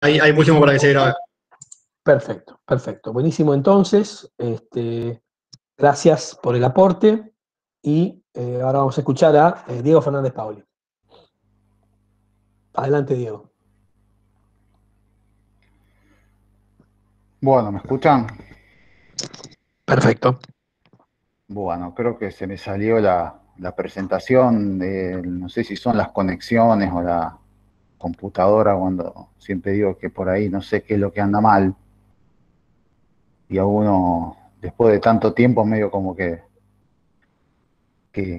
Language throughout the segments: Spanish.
hay muchísimo para que se grabe. Perfecto, perfecto. Buenísimo entonces. Gracias por el aporte y ahora vamos a escuchar a Diego Fernández Paoli. Adelante, Diego. Bueno, ¿me escuchan? Perfecto. Bueno, creo que se me salió la presentación, no sé si son las conexiones o la computadora, cuando siempre digo que por ahí no sé qué es lo que anda mal. Y a uno, después de tanto tiempo, medio como que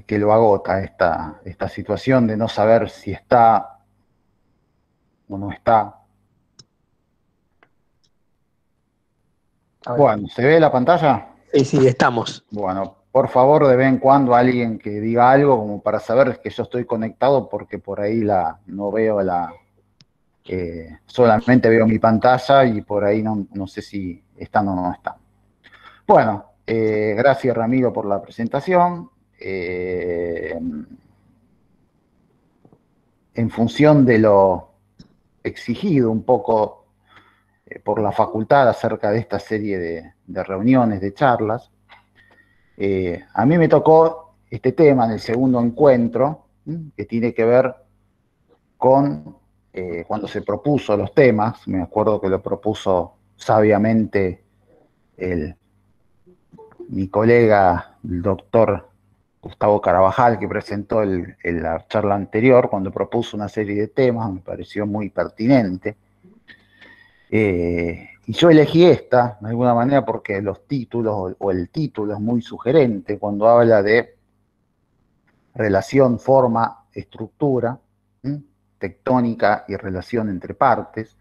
lo agota esta situación de no saber si está o no está. Bueno, ¿se ve la pantalla? Sí, estamos. Bueno, por favor, de vez en cuando alguien que diga algo como para saber que yo estoy conectado, porque por ahí no veo solamente veo mi pantalla y por ahí no sé si están o no están. Bueno, gracias Ramiro por la presentación. En función de lo exigido un poco por la facultad acerca de esta serie de reuniones, de charlas, a mí me tocó este tema en el segundo encuentro, que tiene que ver con cuando se propuso los temas. Me acuerdo que lo propuso sabiamente mi colega, el doctor Gustavo Carabajal, que presentó la charla anterior, cuando propuso una serie de temas, me pareció muy pertinente. Y yo elegí esta, de alguna manera, porque los títulos, o el título es muy sugerente cuando habla de relación, forma, estructura, tectónica y relación entre partes.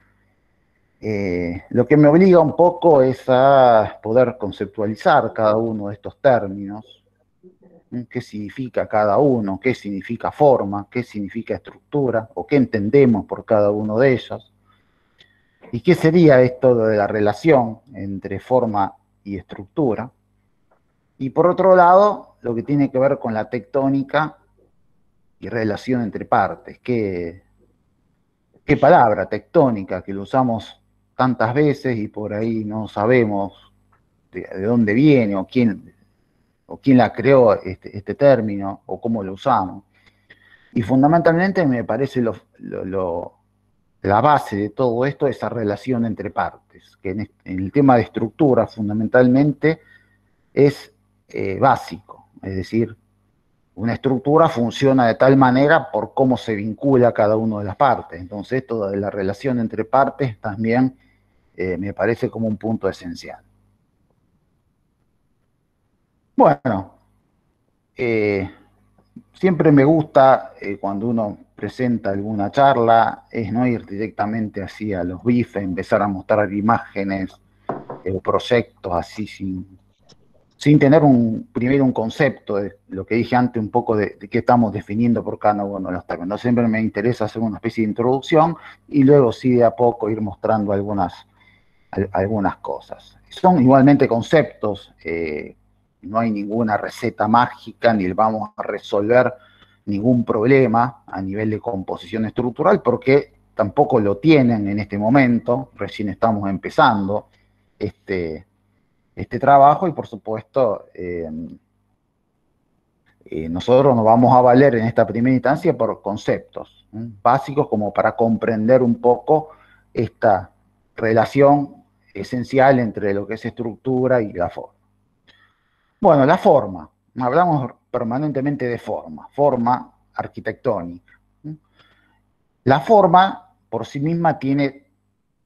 Lo que me obliga un poco es a poder conceptualizar cada uno de estos términos, qué significa cada uno, qué significa forma, qué significa estructura, o qué entendemos por cada uno de ellos. ¿Y qué sería esto de la relación entre forma y estructura? Y por otro lado, lo que tiene que ver con la tectónica y relación entre partes. ¿Qué palabra tectónica que lo usamos tantas veces y por ahí no sabemos de dónde viene o quién la creó este término o cómo lo usamos? Y fundamentalmente me parece la base de todo esto, esa relación entre partes, que en el tema de estructura fundamentalmente es básico, es decir, una estructura funciona de tal manera por cómo se vincula cada una de las partes. Entonces, esto de la relación entre partes también me parece como un punto esencial. Bueno, siempre me gusta cuando uno presenta alguna charla, es no ir directamente así a los bifes, empezar a mostrar imágenes o proyectos así sin tener primero un concepto de lo que dije antes, un poco de qué estamos definiendo por cada uno de los términos. Siempre me interesa hacer una especie de introducción y luego sí de a poco ir mostrando algunas cosas. Son igualmente conceptos, no hay ninguna receta mágica ni vamos a resolver ningún problema a nivel de composición estructural porque tampoco lo tienen en este momento, recién estamos empezando este trabajo y por supuesto nosotros nos vamos a valer en esta primera instancia por conceptos básicos como para comprender un poco esta relación esencial entre lo que es estructura y la forma. Bueno, la forma. Hablamos permanentemente de forma arquitectónica. La forma por sí misma tiene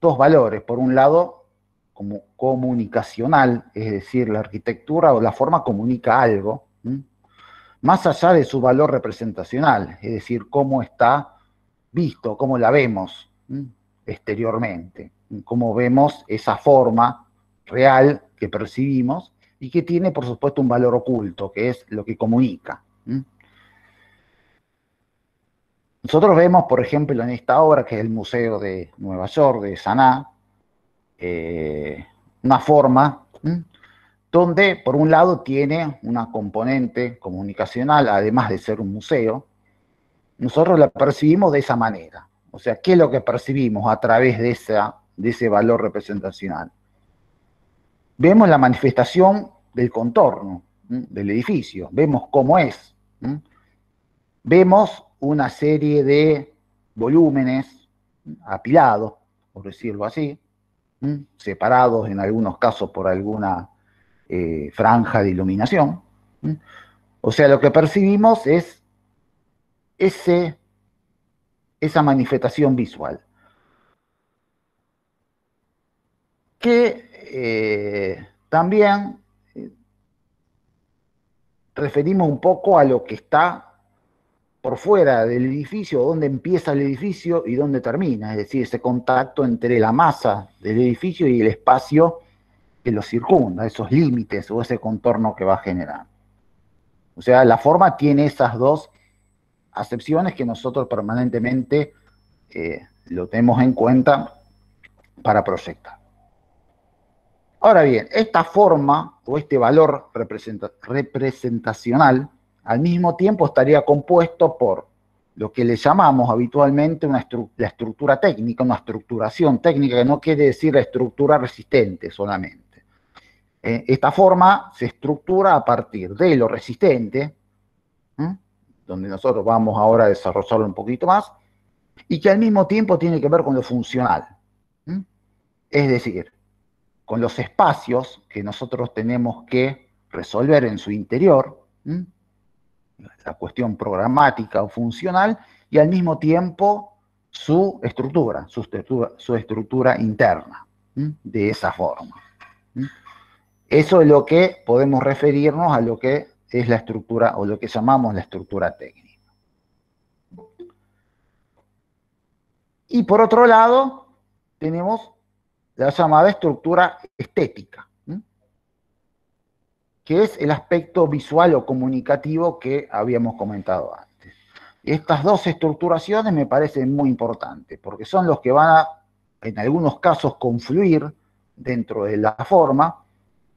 dos valores. Por un lado, como comunicacional, es decir, la arquitectura o la forma comunica algo, más allá de su valor representacional, es decir, cómo está visto, cómo la vemos exteriormente, cómo vemos esa forma real que percibimos y que tiene, por supuesto, un valor oculto, que es lo que comunica. Nosotros vemos, por ejemplo, en esta obra, que es el Museo de Nueva York, de Sanaa, una forma donde, por un lado, tiene una componente comunicacional, además de ser un museo. Nosotros la percibimos de esa manera. O sea, ¿qué es lo que percibimos a través de ese valor representacional? Vemos la manifestación del contorno, del edificio, vemos cómo es. Vemos una serie de volúmenes apilados, por decirlo así, separados en algunos casos por alguna franja de iluminación. O sea, lo que percibimos es esa manifestación visual. Que también referimos un poco a lo que está por fuera del edificio, dónde empieza el edificio y dónde termina, es decir, ese contacto entre la masa del edificio y el espacio que lo circunda, esos límites o ese contorno que va a generar. O sea, la forma tiene esas dos acepciones que nosotros permanentemente lo tenemos en cuenta para proyectar. Ahora bien, esta forma o este valor representacional al mismo tiempo estaría compuesto por lo que le llamamos habitualmente la estructura técnica, una estructuración técnica, que no quiere decir la estructura resistente solamente. Esta forma se estructura a partir de lo resistente, donde nosotros vamos ahora a desarrollarlo un poquito más, y que al mismo tiempo tiene que ver con lo funcional. Es decir, con los espacios que nosotros tenemos que resolver en su interior, la cuestión programática o funcional, y al mismo tiempo su estructura interna, de esa forma. Eso es lo que podemos referirnos a lo que es la estructura o lo que llamamos la estructura técnica. Y por otro lado, tenemos la llamada estructura estética, que es el aspecto visual o comunicativo que habíamos comentado antes. Estas dos estructuraciones me parecen muy importantes, porque son los que van a, en algunos casos, confluir dentro de la forma,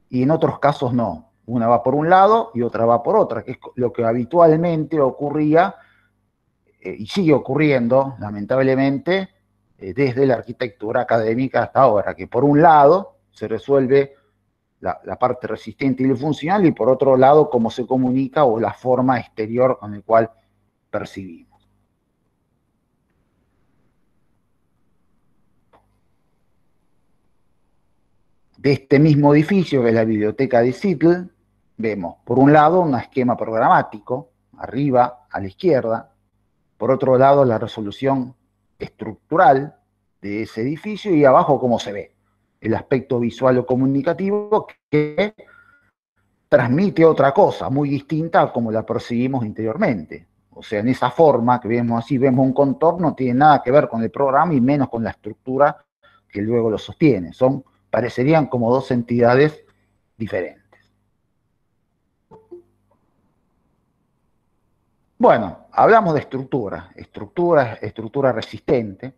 y en otros casos no. Una va por un lado y otra va por otra, que es lo que habitualmente ocurría y sigue ocurriendo, lamentablemente, desde la arquitectura académica hasta ahora, que por un lado se resuelve la parte resistente y funcional, y por otro lado cómo se comunica o la forma exterior con la cual percibimos. De este mismo edificio, que es la biblioteca de Seattle, vemos por un lado un esquema programático, arriba a la izquierda, por otro lado la resolución estructural de ese edificio, y abajo cómo se ve el aspecto visual o comunicativo, que transmite otra cosa muy distinta a como la percibimos interiormente. O sea, en esa forma que vemos así, vemos un contorno, no tiene nada que ver con el programa y menos con la estructura que luego lo sostiene. Parecerían como dos entidades diferentes. Bueno, hablamos de estructura resistente.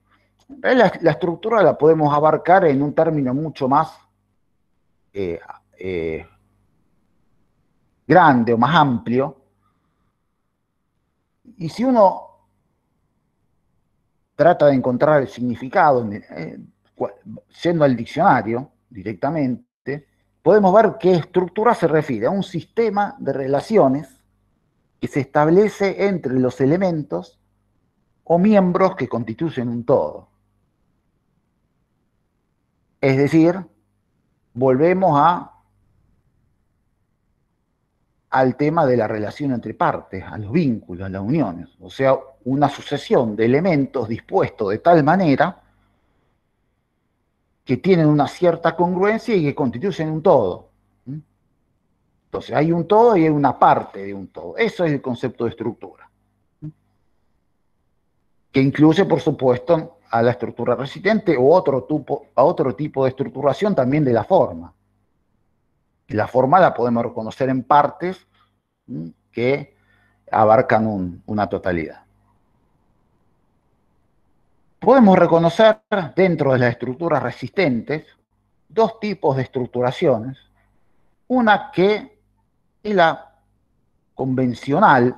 La estructura la podemos abarcar en un término mucho más grande o más amplio. Y si uno trata de encontrar el significado, yendo al diccionario directamente, podemos ver que estructura se refiere a un sistema de relaciones que se establece entre los elementos o miembros que constituyen un todo. Es decir, volvemos al tema de la relación entre partes, a los vínculos, a las uniones. O sea, una sucesión de elementos dispuestos de tal manera que tienen una cierta congruencia y que constituyen un todo. Entonces, hay un todo y hay una parte de un todo. Eso es el concepto de estructura. Que incluye, por supuesto, a la estructura resistente o a otro tipo de estructuración también de la forma. La forma la podemos reconocer en partes que abarcan una totalidad. Podemos reconocer dentro de las estructuras resistentes dos tipos de estructuraciones. Una que es la convencional,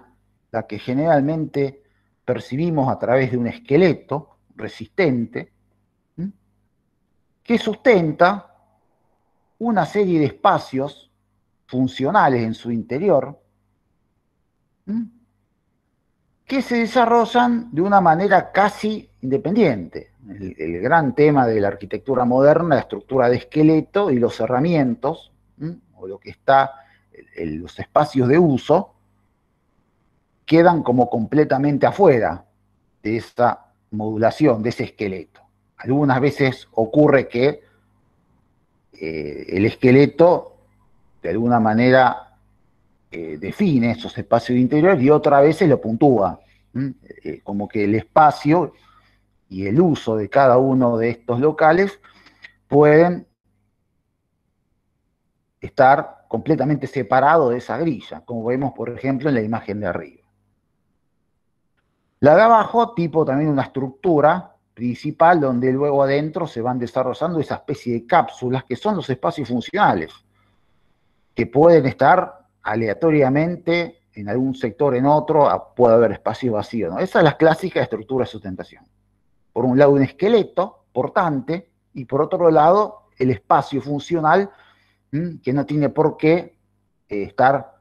la que generalmente percibimos a través de un esqueleto, resistente, que sustenta una serie de espacios funcionales en su interior, que se desarrollan de una manera casi independiente. El gran tema de la arquitectura moderna, la estructura de esqueleto y los cerramientos, o lo que está en los espacios de uso, quedan como completamente afuera de esa modulación, de ese esqueleto. Algunas veces ocurre que el esqueleto de alguna manera define esos espacios interiores y otras veces lo puntúa. Como que el espacio y el uso de cada uno de estos locales pueden estar completamente separados de esa grilla, como vemos, por ejemplo, en la imagen de arriba. La de abajo, tipo también una estructura principal donde luego adentro se van desarrollando esa especie de cápsulas que son los espacios funcionales, que pueden estar aleatoriamente en algún sector, en otro, puede haber espacio vacío, ¿no? Esa es la clásica estructura de sustentación. Por un lado un esqueleto portante y por otro lado el espacio funcional que no tiene por qué estar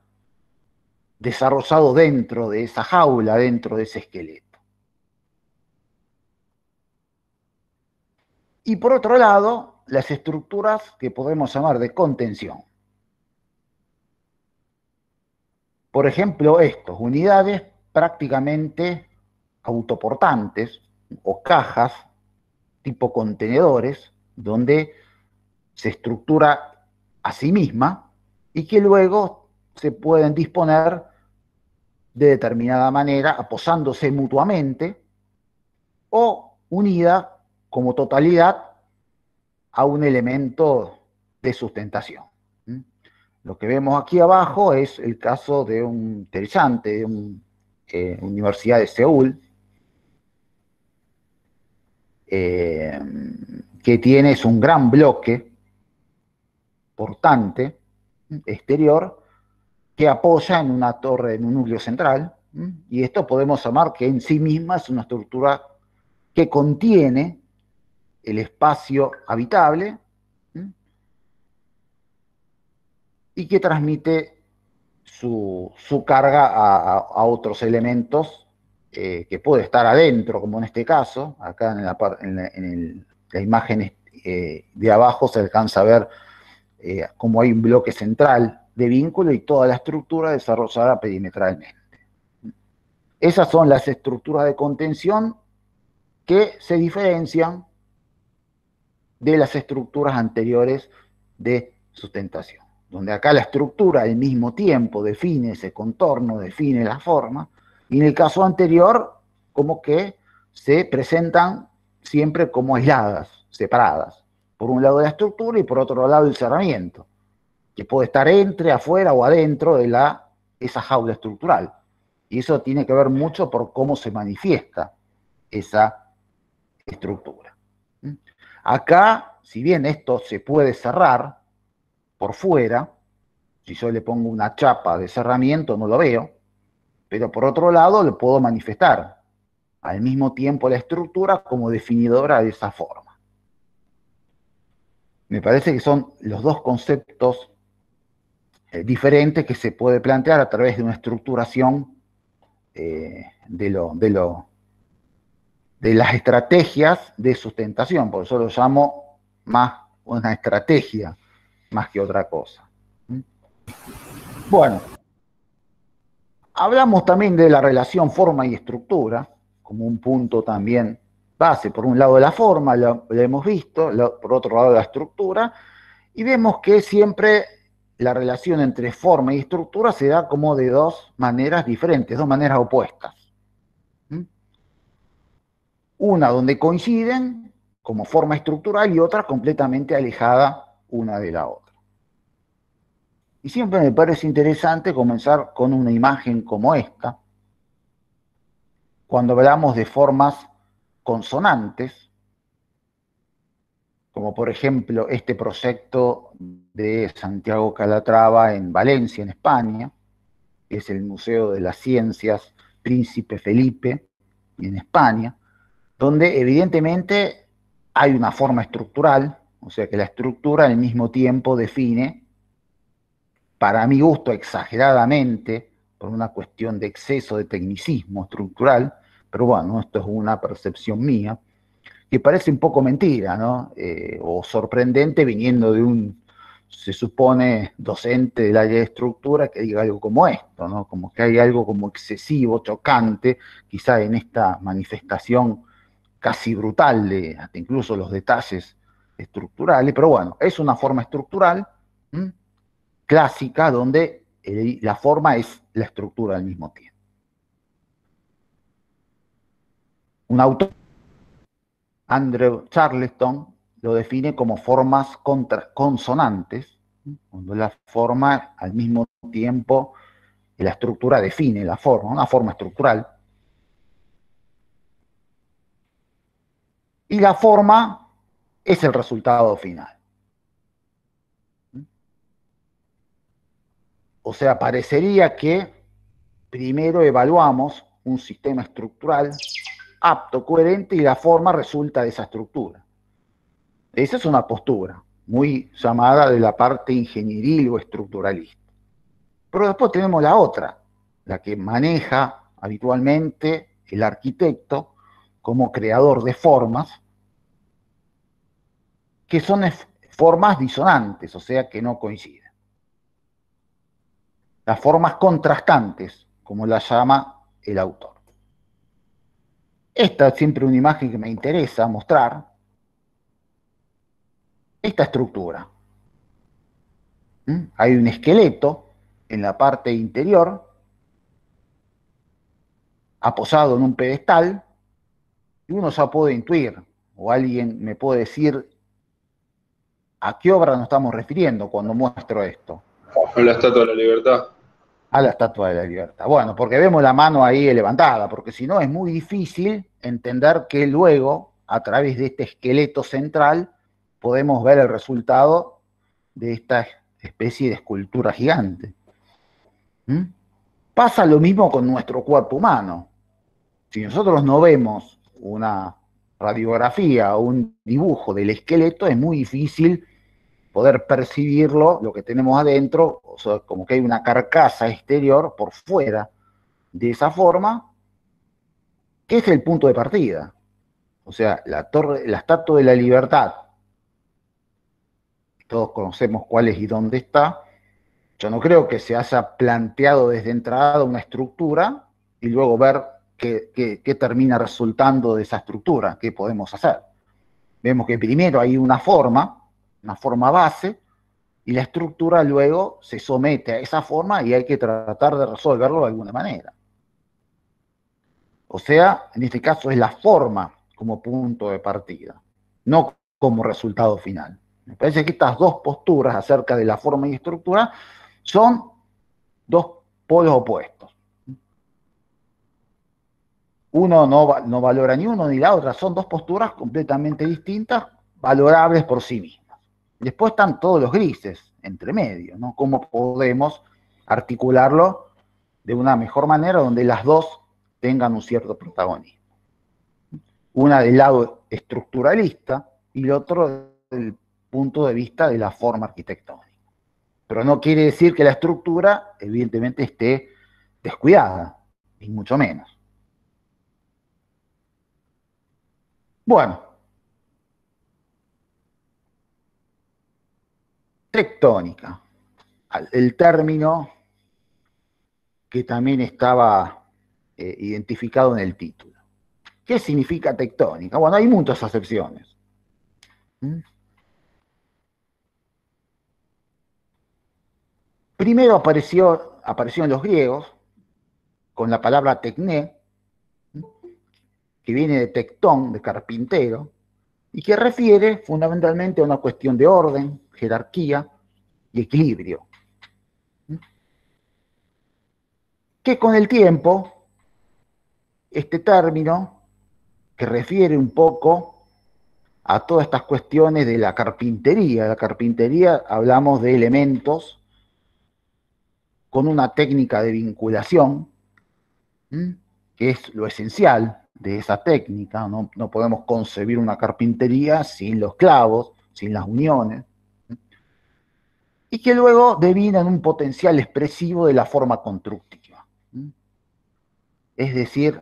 desarrollado dentro de esa jaula, dentro de ese esqueleto. Y por otro lado, las estructuras que podemos llamar de contención. Por ejemplo, estos, unidades prácticamente autoportantes o cajas tipo contenedores, donde se estructura a sí misma y que luego se pueden disponer de determinada manera, aposándose mutuamente o unida como totalidad a un elemento de sustentación. Lo que vemos aquí abajo es el caso de un interesante de una Universidad de Seúl, que tiene un gran bloque portante exterior que apoya en una torre, en un núcleo central, y esto podemos llamar que en sí misma es una estructura que contiene el espacio habitable y que transmite su carga a otros elementos que puede estar adentro, como en este caso, acá la imagen de abajo se alcanza a ver como hay un bloque central de vínculo y toda la estructura desarrollada perimetralmente. Esas son las estructuras de contención que se diferencian de las estructuras anteriores de sustentación, donde acá la estructura al mismo tiempo define ese contorno, define la forma, y en el caso anterior como que se presentan siempre como aisladas, separadas, por un lado la estructura y por otro lado el cerramiento, que puede estar entre, afuera o adentro de esa jaula estructural. Y eso tiene que ver mucho por cómo se manifiesta esa estructura. Acá, si bien esto se puede cerrar por fuera, si yo le pongo una chapa de cerramiento no lo veo, pero por otro lado lo puedo manifestar al mismo tiempo la estructura como definidora de esa forma. Me parece que son los dos conceptos diferentes que se puede plantear a través de una estructuración de las estrategias de sustentación, por eso lo llamo más una estrategia más que otra cosa. Bueno, hablamos también de la relación forma y estructura, como un punto también base. Por un lado la forma, lo hemos visto, por otro lado la estructura, y vemos que siempre la relación entre forma y estructura se da como de dos maneras diferentes, dos maneras opuestas. Una donde coinciden como forma estructural y otra completamente alejada una de la otra. Y siempre me parece interesante comenzar con una imagen como esta, cuando hablamos de formas consonantes, como por ejemplo este proyecto de Santiago Calatrava en Valencia, en España, que es el Museo de las Ciencias Príncipe Felipe, en España, donde evidentemente hay una forma estructural, o sea que la estructura al mismo tiempo define, para mi gusto exageradamente, por una cuestión de exceso de tecnicismo estructural, pero bueno, esto es una percepción mía, que parece un poco mentira, ¿no? O sorprendente viniendo de un, se supone, docente del área de estructura que diga algo como esto, ¿no? Como que hay algo como excesivo, chocante, quizá en esta manifestación casi brutal de hasta incluso los detalles estructurales, pero bueno, es una forma estructural clásica donde la forma es la estructura al mismo tiempo. Un autor, Andrew Charleston, lo define como formas consonantes, cuando la forma al mismo tiempo la estructura define la forma, una forma estructural. Y la forma es el resultado final. O sea, parecería que primero evaluamos un sistema estructural apto, coherente, y la forma resulta de esa estructura. Esa es una postura muy llamada de la parte ingenieril o estructuralista. Pero después tenemos la otra, la que maneja habitualmente el arquitecto como creador de formas, que son formas disonantes, o sea, que no coinciden. Las formas contrastantes, como las llama el autor. Esta es siempre una imagen que me interesa mostrar. Esta estructura. Hay un esqueleto en la parte interior, aposado en un pedestal, y uno ya puede intuir, o alguien me puede decir a qué obra nos estamos refiriendo cuando muestro esto. A la Estatua de la Libertad. A la Estatua de la Libertad. Bueno, porque vemos la mano ahí levantada, porque si no es muy difícil entender que luego, a través de este esqueleto central, podemos ver el resultado de esta especie de escultura gigante. Pasa lo mismo con nuestro cuerpo humano. Si nosotros no vemos una radiografía o un dibujo del esqueleto, es muy difícil poder percibirlo, lo que tenemos adentro, o sea, como que hay una carcasa exterior por fuera de esa forma, que es el punto de partida. O sea, la Estatua de la Libertad, todos conocemos cuál es y dónde está. Yo no creo que se haya planteado desde entrada una estructura y luego ver qué termina resultando de esa estructura, qué podemos hacer. Vemos que primero hay una forma base, y la estructura luego se somete a esa forma y hay que tratar de resolverlo de alguna manera. O sea, en este caso es la forma como punto de partida, no como resultado final. Me parece que estas dos posturas acerca de la forma y estructura son dos polos opuestos. Uno no valora ni uno ni la otra, son dos posturas completamente distintas, valorables por sí mismas. Después están todos los grises entre medio, ¿no? ¿Cómo podemos articularlo de una mejor manera donde las dos tengan un cierto protagonismo? Una del lado estructuralista y el otro del punto de vista de la forma arquitectónica. Pero no quiere decir que la estructura, evidentemente, esté descuidada, ni mucho menos. Bueno, tectónica, el término que también estaba identificado en el título. ¿Qué significa tectónica? Bueno, hay muchas acepciones. Primero apareció en los griegos con la palabra tecné, que viene de tectón, de carpintero, y que refiere fundamentalmente a una cuestión de orden, jerarquía y equilibrio. Que con el tiempo, este término, que refiere un poco a todas estas cuestiones de la carpintería hablamos de elementos con una técnica de vinculación, que es lo esencial de esa técnica, no podemos concebir una carpintería sin los clavos, sin las uniones, y que luego devina en un potencial expresivo de la forma constructiva. Es decir,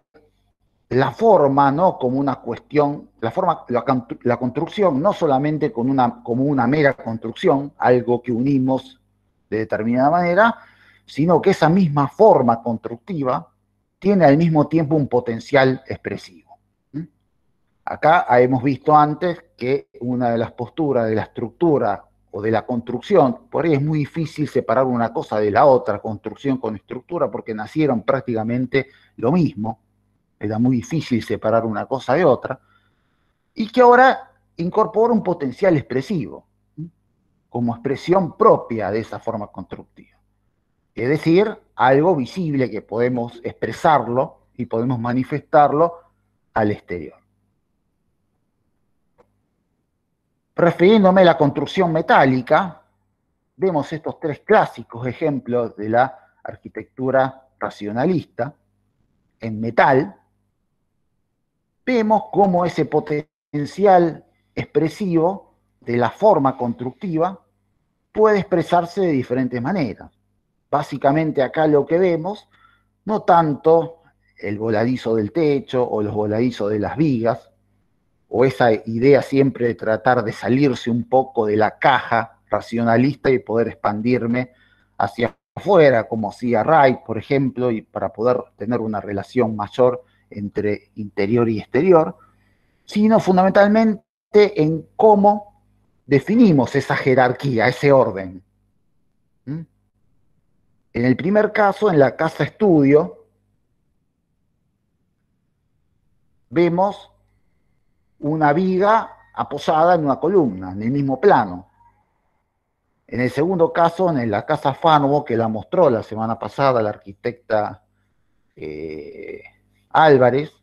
la forma, ¿no? Como una cuestión, la construcción, no solamente como una mera construcción, algo que unimos de determinada manera, sino que esa misma forma constructiva tiene al mismo tiempo un potencial expresivo. Acá hemos visto antes que una de las posturas de la estructura o de la construcción, por ahí es muy difícil separar una cosa de la otra, construcción con estructura, porque nacieron prácticamente lo mismo, era muy difícil separar una cosa de otra, y que ahora incorpora un potencial expresivo, como expresión propia de esa forma constructiva. Es decir, algo visible que podemos expresarlo y podemos manifestarlo al exterior. Refiriéndome a la construcción metálica, vemos estos tres clásicos ejemplos de la arquitectura racionalista en metal. Vemos cómo ese potencial expresivo de la forma constructiva puede expresarse de diferentes maneras. Básicamente acá lo que vemos, no tanto el voladizo del techo o los voladizos de las vigas, o esa idea siempre de tratar de salirse un poco de la caja racionalista y poder expandirme hacia afuera, como hacía Wright, por ejemplo, y para poder tener una relación mayor entre interior y exterior, sino fundamentalmente en cómo definimos esa jerarquía, ese orden. En el primer caso, en la casa estudio, vemos una viga aposada en una columna, en el mismo plano. En el segundo caso, en la casa Fanovo, que la mostró la semana pasada la arquitecta Álvarez,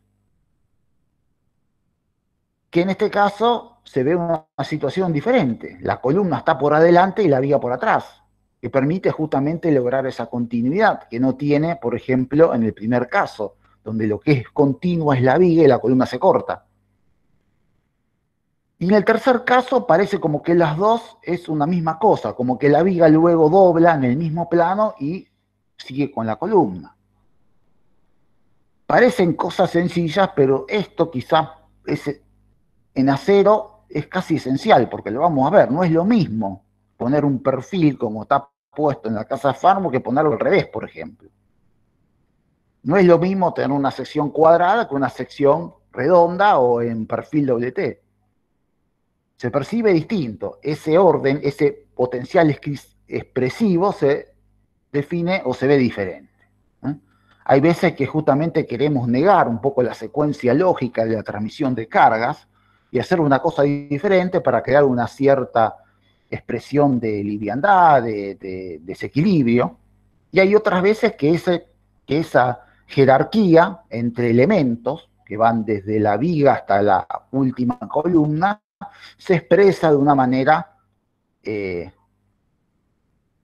que en este caso se ve una situación diferente. La columna está por adelante y la viga por atrás, que permite justamente lograr esa continuidad que no tiene, por ejemplo, en el primer caso, donde lo que es continua es la viga y la columna se corta. Y en el tercer caso parece como que las dos es una misma cosa, como que la viga luego dobla en el mismo plano y sigue con la columna. Parecen cosas sencillas, pero esto quizás en acero es casi esencial, porque lo vamos a ver, no es lo mismo poner un perfil como está puesto en la casa Farmo que ponerlo al revés, por ejemplo. No es lo mismo tener una sección cuadrada que una sección redonda o en perfil doble T. Se percibe distinto. Ese orden, ese potencial expresivo se define o se ve diferente. Hay veces que justamente queremos negar un poco la secuencia lógica de la transmisión de cargas y hacer una cosa diferente para crear una cierta expresión de liviandad, de desequilibrio. Y hay otras veces que esa jerarquía entre elementos, que van desde la viga hasta la última columna, se expresa de una manera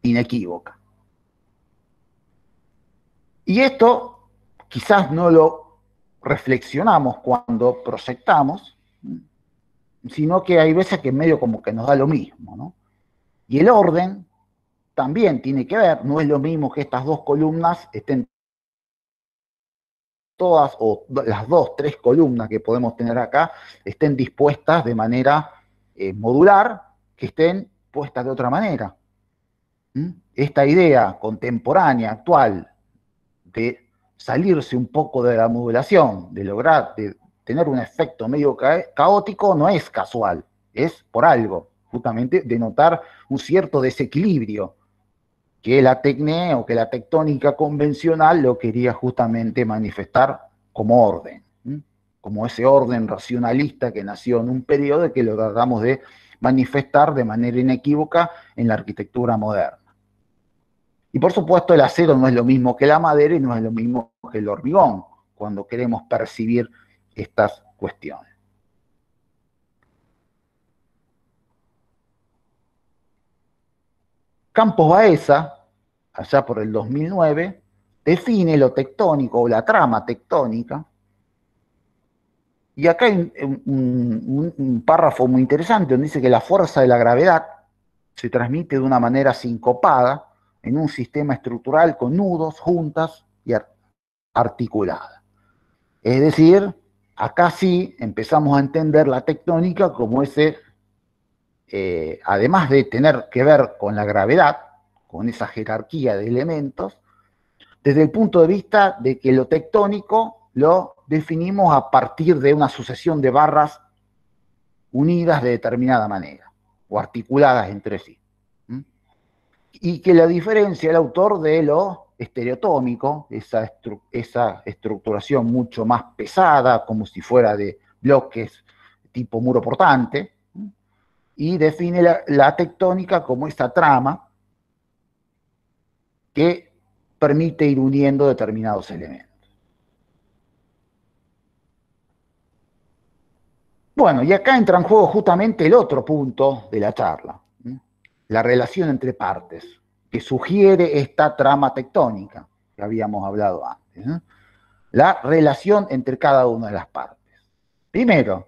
inequívoca. Y esto quizás no lo reflexionamos cuando proyectamos, sino que hay veces que medio como que nos da lo mismo, ¿no? Y el orden también tiene que ver, no es lo mismo que estas dos columnas estén todas, o las dos, tres columnas que podemos tener acá, estén dispuestas de manera modular, que estén puestas de otra manera. Esta idea contemporánea, actual, de salirse un poco de la modulación, de lograr de tener un efecto medio caótico, no es casual, es por algo, justamente denotar un cierto desequilibrio que la tecné o que la tectónica convencional lo quería justamente manifestar como orden, como ese orden racionalista que nació en un periodo que lo tratamos de manifestar de manera inequívoca en la arquitectura moderna. Y por supuesto el acero no es lo mismo que la madera y no es lo mismo que el hormigón cuando queremos percibir estas cuestiones. Campos Baeza, allá por el 2009, define lo tectónico o la trama tectónica Y acá hay un párrafo muy interesante donde dice que la fuerza de la gravedad se transmite de una manera sincopada en un sistema estructural con nudos, juntas y articuladas. Es decir, acá sí empezamos a entender la tectónica como ese, además de tener que ver con la gravedad, con esa jerarquía de elementos, desde el punto de vista de que lo tectónico lo definimos a partir de una sucesión de barras unidas de determinada manera, o articuladas entre sí. Y que la diferencia el autor de lo estereotómico, esa estructuración mucho más pesada, como si fuera de bloques tipo muro portante, y define la tectónica como esta trama que permite ir uniendo determinados elementos. Bueno, y acá entra en juego justamente el otro punto de la charla, la relación entre partes, que sugiere esta trama tectónica que habíamos hablado antes, ¿no? La relación entre cada una de las partes. Primero,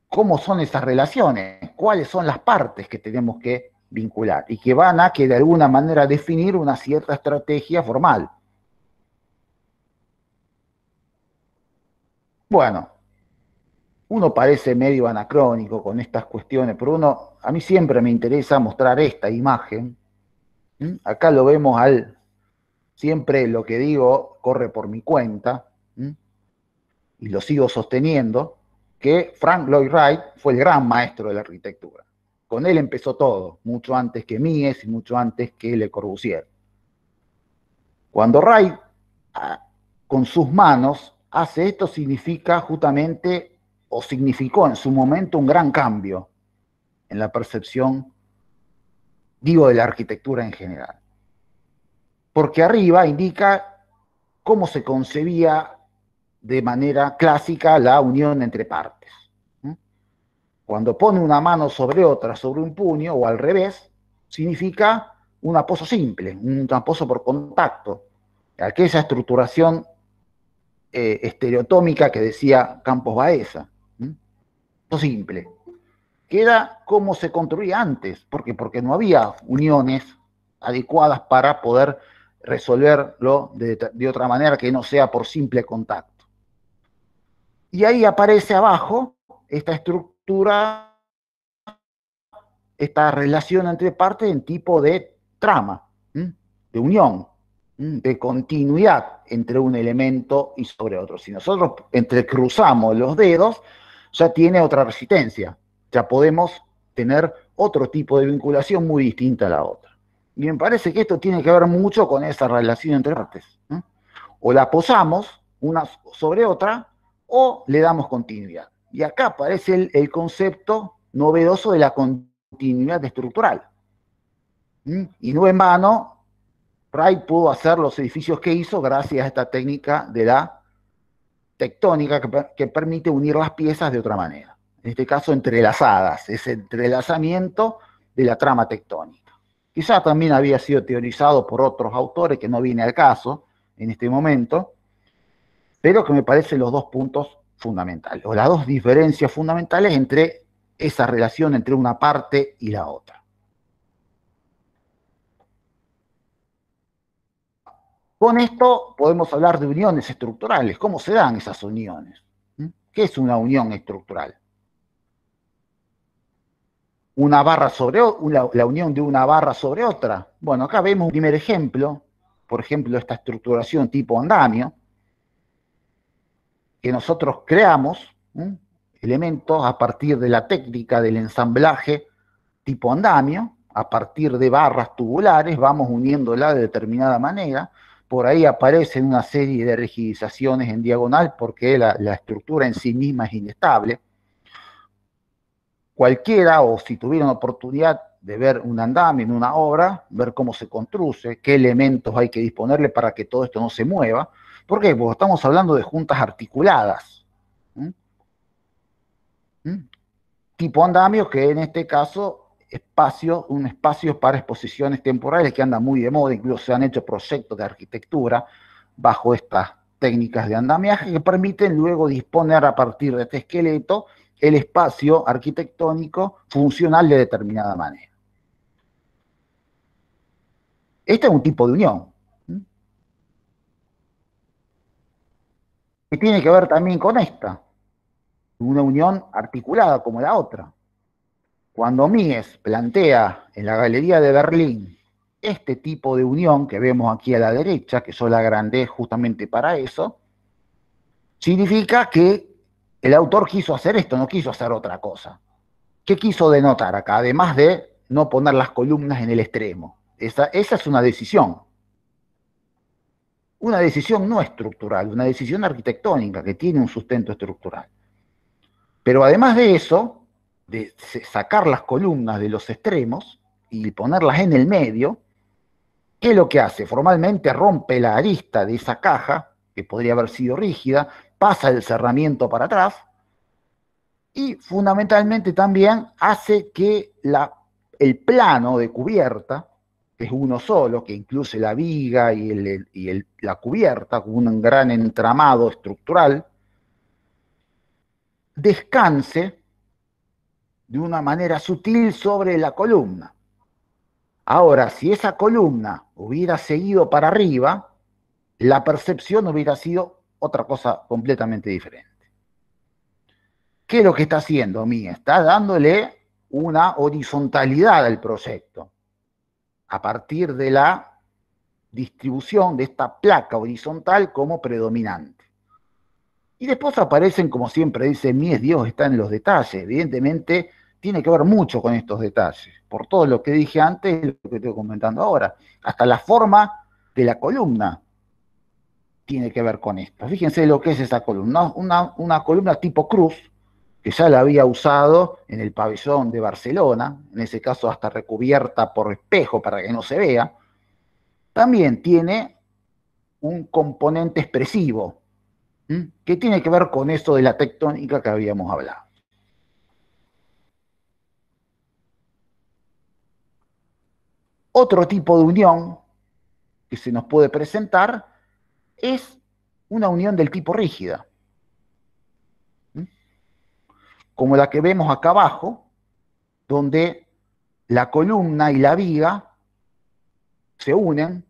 ¿cómo son esas relaciones? ¿Cuáles son las partes que tenemos que vincular? Y que van a que de alguna manera definir una cierta estrategia formal. Bueno, uno parece medio anacrónico con estas cuestiones, pero a mí siempre me interesa mostrar esta imagen. Acá lo vemos siempre lo que digo corre por mi cuenta, y lo sigo sosteniendo, que Frank Lloyd Wright fue el gran maestro de la arquitectura. Con él empezó todo, mucho antes que Mies y mucho antes que Le Corbusier. Cuando Wright, con sus manos, hace esto, significa justamente, o significó en su momento, un gran cambio en la percepción, digo, de la arquitectura en general. Porque arriba indica cómo se concebía de manera clásica la unión entre partes. Cuando pone una mano sobre otra, sobre un puño, o al revés, significa un apoyo simple, un apoyo por contacto. Aquella estructuración estereotómica que decía Campos Baeza. Esto simple. Queda como se construía antes. ¿Por qué? Porque no había uniones adecuadas para poder resolverlo de otra manera que no sea por simple contacto. Y ahí aparece abajo esta estructura, esta relación entre partes en tipo de trama, de unión, de continuidad entre un elemento y sobre otro. Si nosotros entrecruzamos los dedos, ya tiene otra resistencia, ya podemos tener otro tipo de vinculación muy distinta a la otra. Y me parece que esto tiene que ver mucho con esa relación entre partes. O la posamos una sobre otra, o le damos continuidad. Y acá aparece el concepto novedoso de la continuidad estructural. Y no en vano, Wright pudo hacer los edificios que hizo gracias a esta técnica de la tectónica que permite unir las piezas de otra manera. En este caso, entrelazadas, ese entrelazamiento de la trama tectónica. Quizá también había sido teorizado por otros autores, que no viene al caso en este momento, pero que me parecen los dos puntos fundamentales, o las dos diferencias fundamentales entre esa relación entre una parte y la otra. Con esto podemos hablar de uniones estructurales. ¿Cómo se dan esas uniones? ¿Qué es una unión estructural? La unión de una barra sobre otra. Bueno, acá vemos un primer ejemplo, por ejemplo, esta estructuración tipo andamio, que nosotros creamos elementos a partir de la técnica del ensamblaje tipo andamio, a partir de barras tubulares, vamos uniéndola de determinada manera. Por ahí aparecen una serie de rigidizaciones en diagonal porque la estructura en sí misma es inestable. Cualquiera, o si tuvieran oportunidad de ver un andamio en una obra, ver cómo se construye, qué elementos hay que disponerle para que todo esto no se mueva. ¿Por qué? Porque estamos hablando de juntas articuladas. Tipo andamio, que en este caso un espacio para exposiciones temporales que anda muy de moda, incluso se han hecho proyectos de arquitectura bajo estas técnicas de andamiaje que permiten luego disponer a partir de este esqueleto el espacio arquitectónico funcional de determinada manera. Este es un tipo de unión, que tiene que ver también con esta, una unión articulada como la otra. Cuando Mies plantea en la Galería de Berlín este tipo de unión que vemos aquí a la derecha, que yo la agrandé justamente para eso, significa que el autor quiso hacer esto, no quiso hacer otra cosa. ¿Qué quiso denotar acá? Además de no poner las columnas en el extremo. Esa es una decisión. Una decisión no estructural, una decisión arquitectónica que tiene un sustento estructural. Pero además de eso, de sacar las columnas de los extremos y ponerlas en el medio, ¿qué es lo que hace? Formalmente rompe la arista de esa caja, que podría haber sido rígida, pasa el cerramiento para atrás, y fundamentalmente también hace que el plano de cubierta, que es uno solo, que incluye la viga y la cubierta, con un gran entramado estructural, descanse de una manera sutil sobre la columna. Ahora, si esa columna hubiera seguido para arriba, la percepción hubiera sido otra cosa completamente diferente. ¿Qué es lo que está haciendo Mies? Está dándole una horizontalidad al proyecto a partir de la distribución de esta placa horizontal como predominante. Y después aparecen, como siempre dice Mies, Dios está en los detalles. Evidentemente tiene que ver mucho con estos detalles, por todo lo que dije antes y lo que estoy comentando ahora. Hasta la forma de la columna tiene que ver con esto. Fíjense lo que es esa columna, una columna tipo cruz, que ya la había usado en el pabellón de Barcelona, en ese caso hasta recubierta por espejo para que no se vea. También tiene un componente expresivo, que tiene que ver con eso de la tectónica que habíamos hablado. Otro tipo de unión que se nos puede presentar es una unión del tipo rígida, como la que vemos acá abajo, donde la columna y la viga se unen.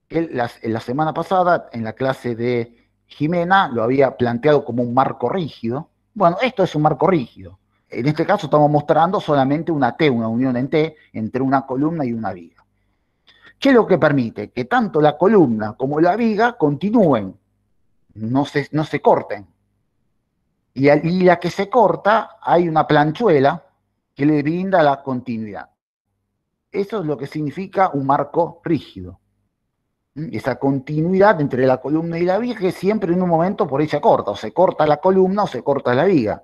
En la semana pasada, en la clase de Jimena, lo había planteado como un marco rígido. Bueno, esto es un marco rígido. En este caso estamos mostrando solamente una T, una unión en T, entre una columna y una viga. ¿Qué es lo que permite? Que tanto la columna como la viga continúen, no se corten. Y la que se corta, hay una planchuela que le brinda la continuidad. Eso es lo que significa un marco rígido. Esa continuidad entre la columna y la viga, que siempre en un momento por ahí se corta, o se corta la columna o se corta la viga.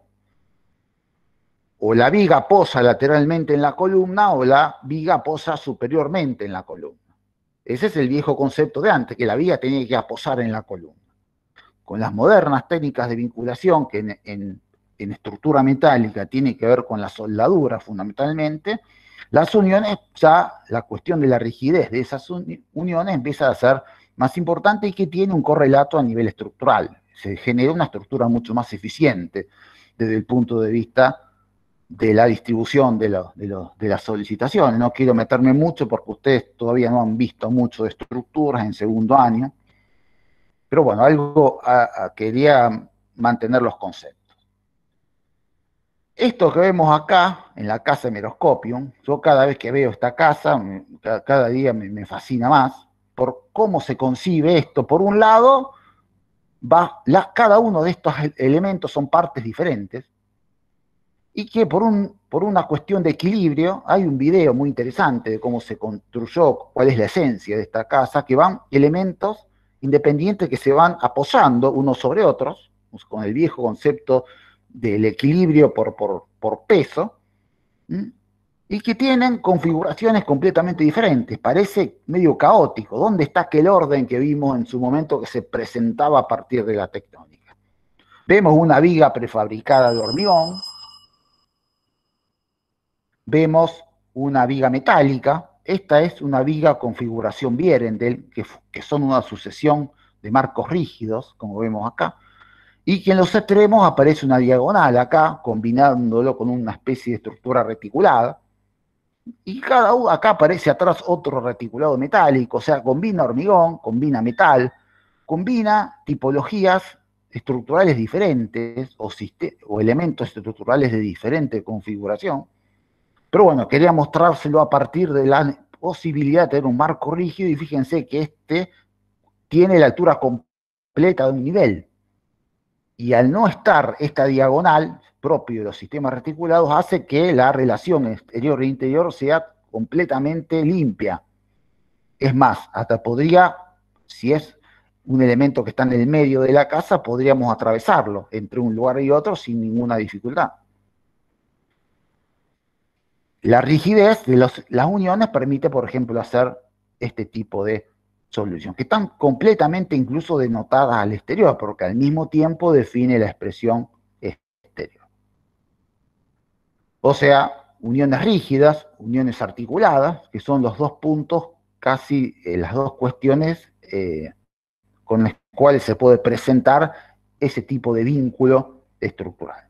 O la viga posa lateralmente en la columna o la viga posa superiormente en la columna. Ese es el viejo concepto de antes, que la viga tenía que posar en la columna. Con las modernas técnicas de vinculación, que en estructura metálica tiene que ver con la soldadura fundamentalmente, las uniones, ya la cuestión de la rigidez de esas uniones empieza a ser más importante y que tiene un correlato a nivel estructural. Se genera una estructura mucho más eficiente desde el punto de vista de la distribución de las solicitaciones. No quiero meterme mucho porque ustedes todavía no han visto mucho de estructuras en segundo año, pero bueno, algo quería mantener los conceptos. Esto que vemos acá, en la casa Meroscopium, yo cada vez que veo esta casa, cada día me fascina más, por cómo se concibe esto. Por un lado, cada uno de estos elementos son partes diferentes, y que por una cuestión de equilibrio, hay un video muy interesante de cómo se construyó, cuál es la esencia de esta casa, que van elementos independientes que se van apoyando unos sobre otros, con el viejo concepto del equilibrio por peso, y que tienen configuraciones completamente diferentes. Parece medio caótico. ¿Dónde está aquel orden que vimos en su momento que se presentaba a partir de la tectónica? Vemos una viga prefabricada de hormigón, vemos una viga metálica. Esta es una viga configuración Vierendeel, que son una sucesión de marcos rígidos, como vemos acá, y que en los extremos aparece una diagonal acá, combinándolo con una especie de estructura reticulada, y cada uno, acá aparece atrás otro reticulado metálico, o sea, combina hormigón, combina metal, combina tipologías estructurales diferentes o elementos estructurales de diferente configuración. Pero bueno, quería mostrárselo a partir de la posibilidad de tener un marco rígido, y fíjense que este tiene la altura completa de un nivel. Y al no estar esta diagonal propio de los sistemas reticulados, hace que la relación exterior e interior sea completamente limpia. Es más, hasta podría, si es un elemento que está en el medio de la casa, podríamos atravesarlo entre un lugar y otro sin ninguna dificultad. La rigidez de las uniones permite, por ejemplo, hacer este tipo de solución, que están completamente incluso denotadas al exterior, porque al mismo tiempo define la expresión exterior. O sea, uniones rígidas, uniones articuladas, que son los dos puntos, casi las dos cuestiones con las cuales se puede presentar ese tipo de vínculo estructural.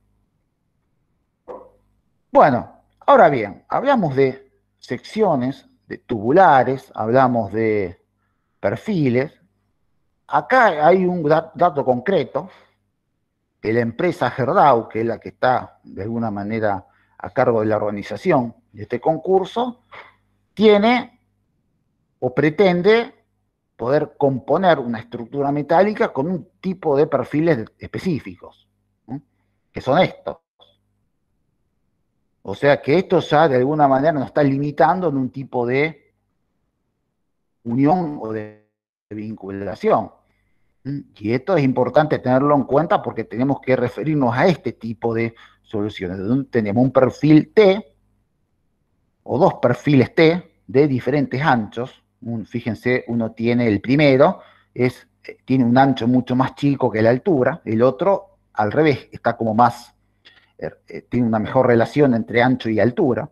Bueno, ahora bien, hablamos de secciones, de tubulares, hablamos de perfiles. Acá hay un dato concreto, que la empresa Gerdau, que es la que está de alguna manera a cargo de la organización de este concurso, tiene o pretende poder componer una estructura metálica con un tipo de perfiles específicos, ¿no? Que son estos. O sea que esto ya de alguna manera nos está limitando en un tipo de unión o de vinculación. Y esto es importante tenerlo en cuenta porque tenemos que referirnos a este tipo de soluciones, donde tenemos un perfil T o dos perfiles T de diferentes anchos. Fíjense, uno tiene el primero, tiene un ancho mucho más chico que la altura, el otro al revés, está como más, tiene una mejor relación entre ancho y altura,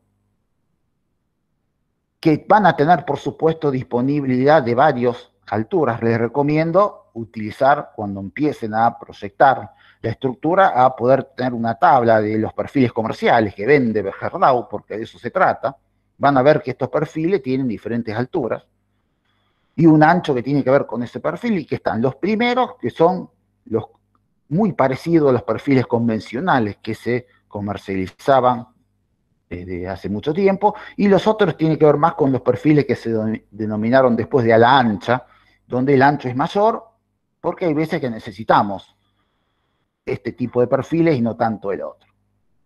que van a tener, por supuesto, disponibilidad de varias alturas. Les recomiendo utilizar, cuando empiecen a proyectar la estructura, a poder tener una tabla de los perfiles comerciales que vende Gerdau, porque de eso se trata. Van a ver que estos perfiles tienen diferentes alturas y un ancho que tiene que ver con ese perfil, y que están los primeros, que son los muy parecidos a los perfiles convencionales que se comercializaban desde hace mucho tiempo, y los otros tienen que ver más con los perfiles que se denominaron después de ala ancha, donde el ancho es mayor, porque hay veces que necesitamos este tipo de perfiles y no tanto el otro.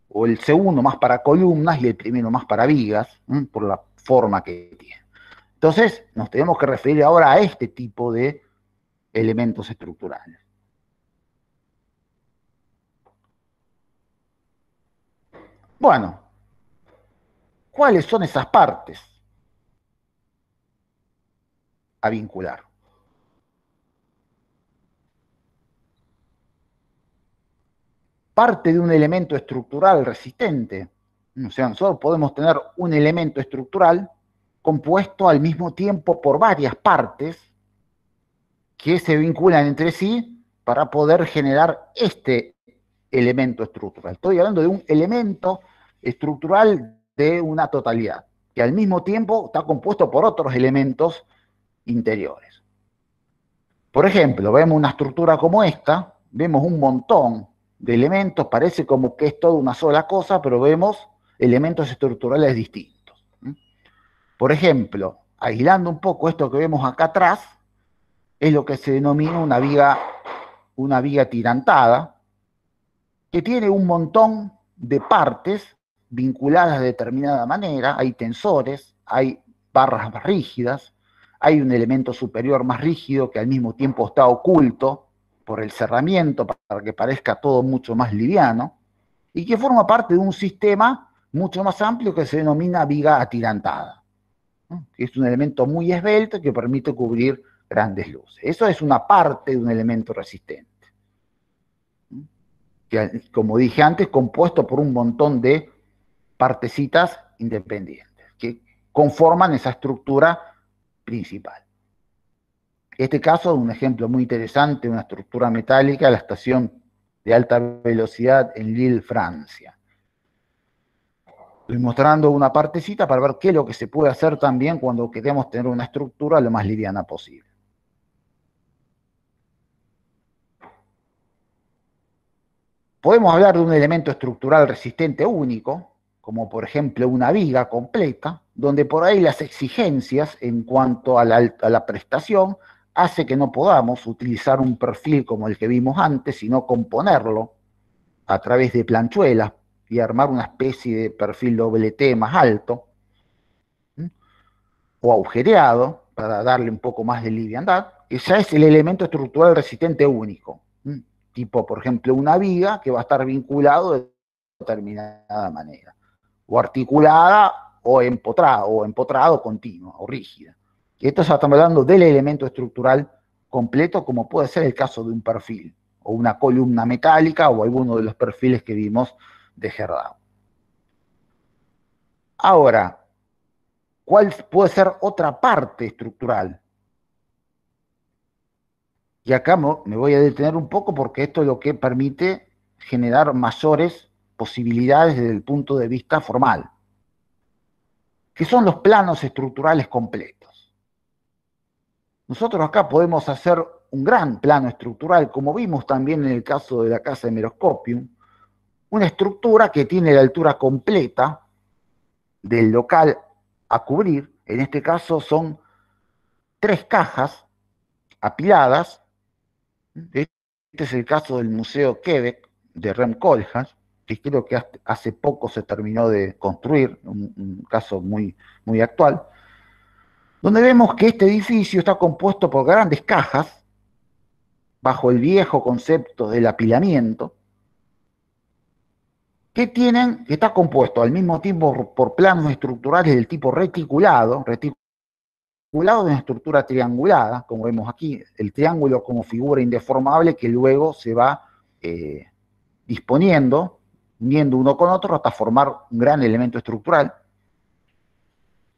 O el segundo más para columnas y el primero más para vigas, por la forma que tiene. Entonces, nos tenemos que referir ahora a este tipo de elementos estructurales. Bueno, ¿cuáles son esas partes a vincular? Parte de un elemento estructural resistente. O sea, nosotros podemos tener un elemento estructural compuesto al mismo tiempo por varias partes que se vinculan entre sí para poder generar este elemento estructural. Estoy hablando de un elemento estructural de una totalidad, que al mismo tiempo está compuesto por otros elementos interiores. Por ejemplo, vemos una estructura como esta, vemos un montón de elementos, parece como que es toda una sola cosa, pero vemos elementos estructurales distintos. Por ejemplo, aislando un poco esto que vemos acá atrás, es lo que se denomina una viga tirantada, que tiene un montón de partes vinculadas de determinada manera. Hay tensores, hay barras más rígidas, hay un elemento superior más rígido que al mismo tiempo está oculto por el cerramiento para que parezca todo mucho más liviano, y que forma parte de un sistema mucho más amplio que se denomina viga atirantada, ¿no? Que es un elemento muy esbelto que permite cubrir grandes luces. Eso es una parte de un elemento resistente, que, como dije antes, compuesto por un montón de partecitas independientes que conforman esa estructura principal. Este caso es un ejemplo muy interesante, una estructura metálica, la estación de alta velocidad en Lille, Francia. Estoy mostrando una partecita para ver qué es lo que se puede hacer también cuando queremos tener una estructura lo más liviana posible. Podemos hablar de un elemento estructural resistente único, como por ejemplo una viga completa, donde por ahí las exigencias en cuanto a la prestación hace que no podamos utilizar un perfil como el que vimos antes, sino componerlo a través de planchuelas y armar una especie de perfil doble T más alto, o agujereado, para darle un poco más de liviandad. Ese es el elemento estructural resistente único. Tipo, por ejemplo, una viga que va a estar vinculado de determinada manera, o articulada, o empotrado continua, o rígida. Y esto estamos hablando del elemento estructural completo, como puede ser el caso de un perfil, o una columna metálica, o alguno de los perfiles que vimos de Gerdau. Ahora, ¿cuál puede ser otra parte estructural? Y acá me voy a detener un poco porque esto es lo que permite generar mayores posibilidades desde el punto de vista formal, que son los planos estructurales completos. Nosotros acá podemos hacer un gran plano estructural, como vimos también en el caso de la casa de Meroscopium, una estructura que tiene la altura completa del local a cubrir. En este caso son 3 cajas apiladas. Este es el caso del Museo Quebec de Rem Koolhaas, que creo que hace poco se terminó de construir, un caso muy, muy actual, donde vemos que este edificio está compuesto por grandes cajas, bajo el viejo concepto del apilamiento, que está compuesto al mismo tiempo por planos estructurales del tipo reticulado de una estructura triangulada, como vemos aquí, el triángulo como figura indeformable que luego se va disponiendo, uniendo uno con otro hasta formar un gran elemento estructural,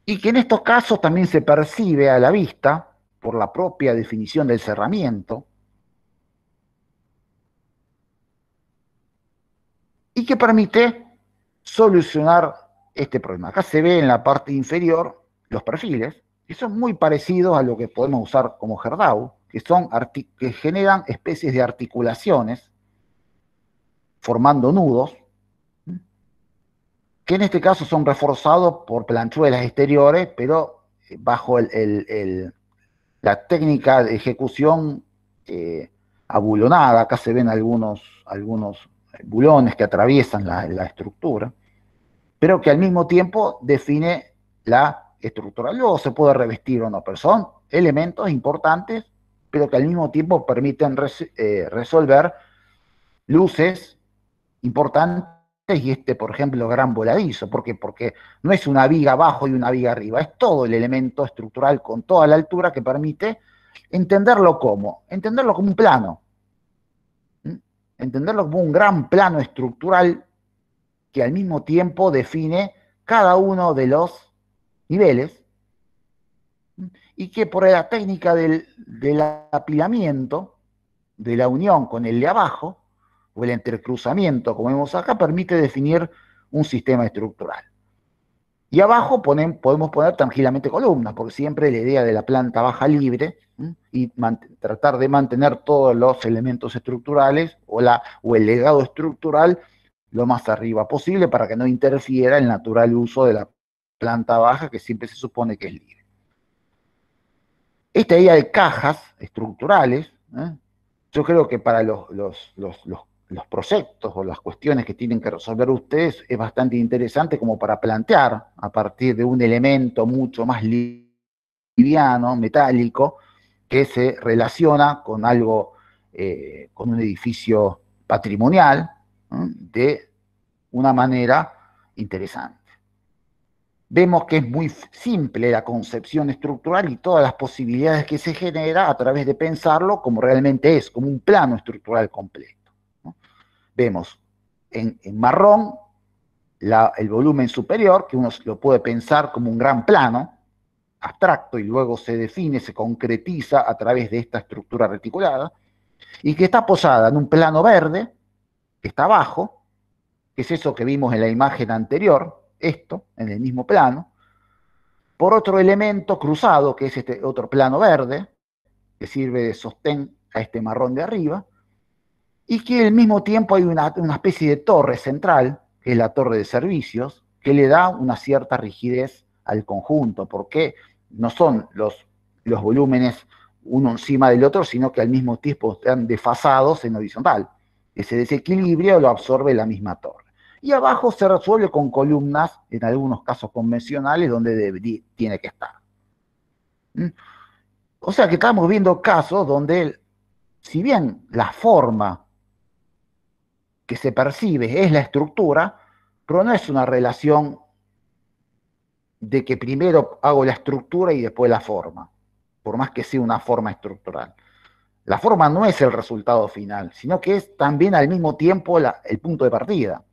y que en estos casos también se percibe a la vista por la propia definición del cerramiento, y que permite solucionar este problema. Acá se ve en la parte inferior los perfiles, que son muy parecidos a lo que podemos usar como Gerdau, que generan especies de articulaciones formando nudos, que en este caso son reforzados por planchuelas exteriores, pero bajo la técnica de ejecución abulonada. Acá se ven algunos bulones que atraviesan la estructura, pero que al mismo tiempo define la estructura. Luego se puede revestir o no, pero son elementos importantes, pero que al mismo tiempo permiten resolver luces importantes, y por ejemplo, gran voladizo. ¿Por qué? Porque no es una viga abajo y una viga arriba, es todo el elemento estructural con toda la altura que permite entenderlo como un plano, entenderlo como un gran plano estructural que al mismo tiempo define cada uno de los niveles, y que por la técnica del apilamiento, de la unión con el de abajo, o el entrecruzamiento, como vemos acá, permite definir un sistema estructural. Y abajo podemos poner tranquilamente columnas, porque siempre la idea de la planta baja libre, y tratar de mantener todos los elementos estructurales o el legado estructural lo más arriba posible para que no interfiera el natural uso de la planta baja, que siempre se supone que es libre. Esta idea de cajas estructurales, yo creo que para los proyectos o las cuestiones que tienen que resolver ustedes es bastante interesante como para plantear a partir de un elemento mucho más liviano, metálico, que se relaciona con algo, con un edificio patrimonial, de una manera interesante. Vemos que es muy simple la concepción estructural y todas las posibilidades que se genera a través de pensarlo como realmente es, como un plano estructural completo, ¿no? Vemos en marrón el volumen superior, que uno lo puede pensar como un gran plano, abstracto y luego se define, se concretiza a través de esta estructura reticulada, y que está posada en un plano verde, que está abajo, que es eso que vimos en la imagen anterior, esto, en el mismo plano, por otro elemento cruzado, que es este otro plano verde, que sirve de sostén a este marrón de arriba, y que al mismo tiempo hay una especie de torre central, que es la torre de servicios, que le da una cierta rigidez al conjunto, porque no son los volúmenes uno encima del otro, sino que al mismo tiempo están desfasados en horizontal. Ese desequilibrio lo absorbe la misma torre. Y abajo se resuelve con columnas, en algunos casos convencionales, donde tiene que estar. O sea que estamos viendo casos donde, si bien la forma que se percibe es la estructura, pero no es una relación de que primero hago la estructura y después la forma, por más que sea una forma estructural. La forma no es el resultado final, sino que es también al mismo tiempo el punto de partida.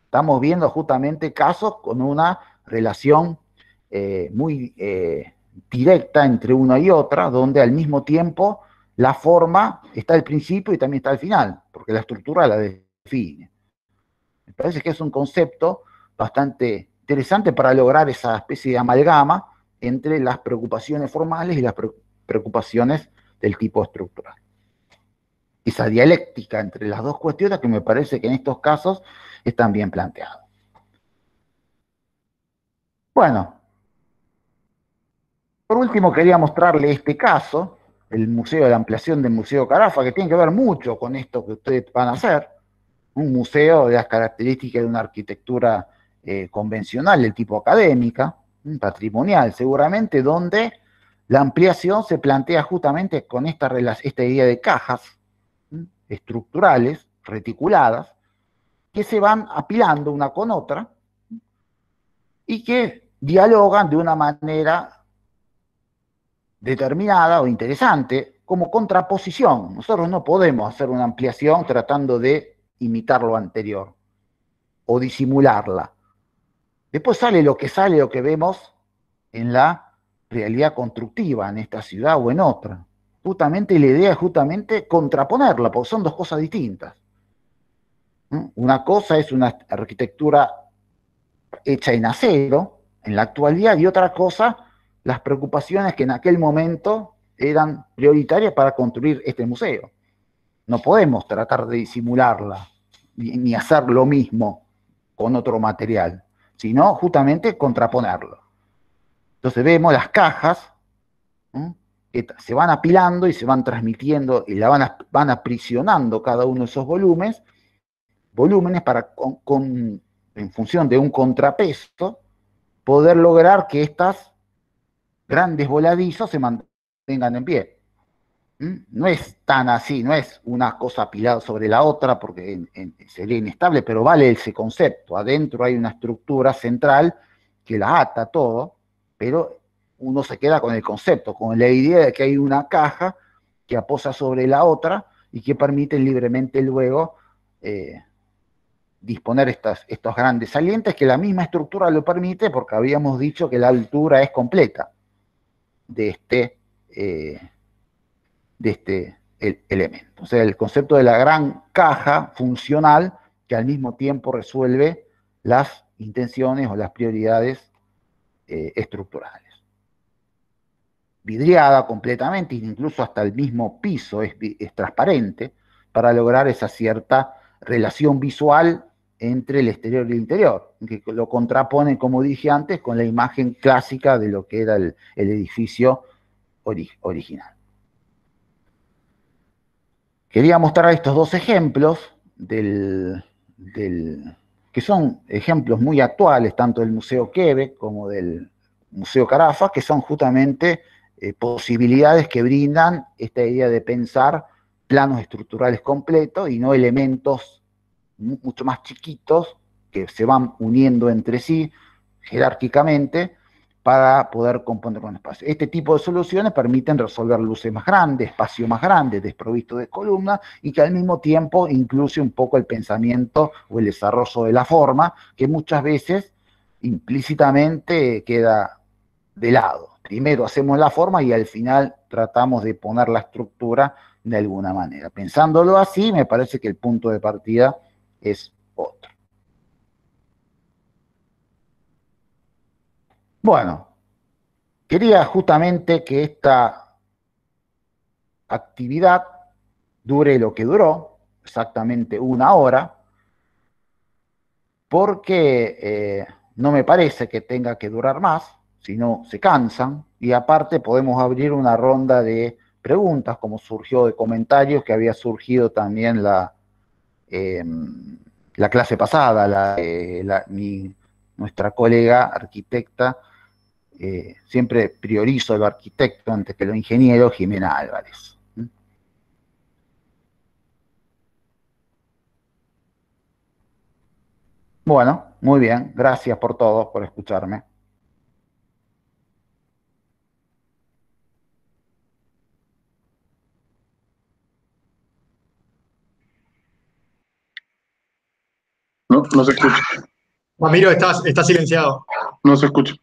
Estamos viendo justamente casos con una relación muy directa entre una y otra, donde al mismo tiempo la forma está al principio y también está al final, porque la estructura la define. Me parece que es un concepto bastante interesante para lograr esa especie de amalgama entre las preocupaciones formales y las preocupaciones del tipo estructural. Esa dialéctica entre las dos cuestiones que me parece que en estos casos están bien planteadas. Bueno, por último quería mostrarle este caso, el museo de la ampliación del Museo Carafa, que tiene que ver mucho con esto que ustedes van a hacer. Un museo de las características de una arquitectura convencional, del tipo académica, patrimonial seguramente, donde la ampliación se plantea justamente con esta idea de cajas estructurales, reticuladas, que se van apilando una con otra y que dialogan de una manera determinada o interesante como contraposición. Nosotros no podemos hacer una ampliación tratando de imitar lo anterior o disimularla. Después sale lo que vemos en la realidad constructiva, en esta ciudad o en otra. Justamente la idea es justamente contraponerla, porque son dos cosas distintas. Una cosa es una arquitectura hecha en acero, en la actualidad, y otra cosa, las preocupaciones que en aquel momento eran prioritarias para construir este museo. No podemos tratar de disimularla, ni hacer lo mismo con otro material, sino justamente contraponerlo. Entonces vemos las cajas, que se van apilando y se van transmitiendo y van aprisionando cada uno de esos volúmenes para, en función de un contrapeso, poder lograr que estas grandes voladizos se mantengan en pie. No es tan así, no es una cosa apilada sobre la otra porque sería inestable, pero vale ese concepto. Adentro hay una estructura central que la ata todo, pero uno se queda con el concepto, con la idea de que hay una caja que apoya sobre la otra y que permite libremente luego disponer estos grandes salientes, que la misma estructura lo permite porque habíamos dicho que la altura es completa de este elemento. O sea, el concepto de la gran caja funcional que al mismo tiempo resuelve las intenciones o las prioridades estructurales. Vidriada completamente, incluso hasta el mismo piso es transparente para lograr esa cierta relación visual entre el exterior y el interior, que lo contrapone, como dije antes, con la imagen clásica de lo que era el edificio original. Quería mostrar estos dos ejemplos que son ejemplos muy actuales, tanto del Museo Quebec como del Museo Carafa, que son justamente posibilidades que brindan esta idea de pensar planos estructurales completos y no elementos mucho más chiquitos que se van uniendo entre sí jerárquicamente para poder componer un espacio. Este tipo de soluciones permiten resolver luces más grandes, espacios más grandes, desprovistos de columnas, y que al mismo tiempo incluye un poco el pensamiento o el desarrollo de la forma, que muchas veces implícitamente queda de lado. Primero hacemos la forma y al final tratamos de poner la estructura de alguna manera. Pensándolo así, me parece que el punto de partida es otro. Bueno, quería justamente que esta actividad dure lo que duró, exactamente 1 hora, porque no me parece que tenga que durar más, si no se cansan, y aparte podemos abrir una ronda de preguntas, como surgió de comentarios que había surgido también la clase pasada, nuestra colega arquitecta, siempre priorizo lo arquitecto antes que lo ingeniero, Jimena Álvarez. Bueno, muy bien, gracias por todo, por escucharme. No, no se escucha. Ramiro, estás silenciado. No se escucha.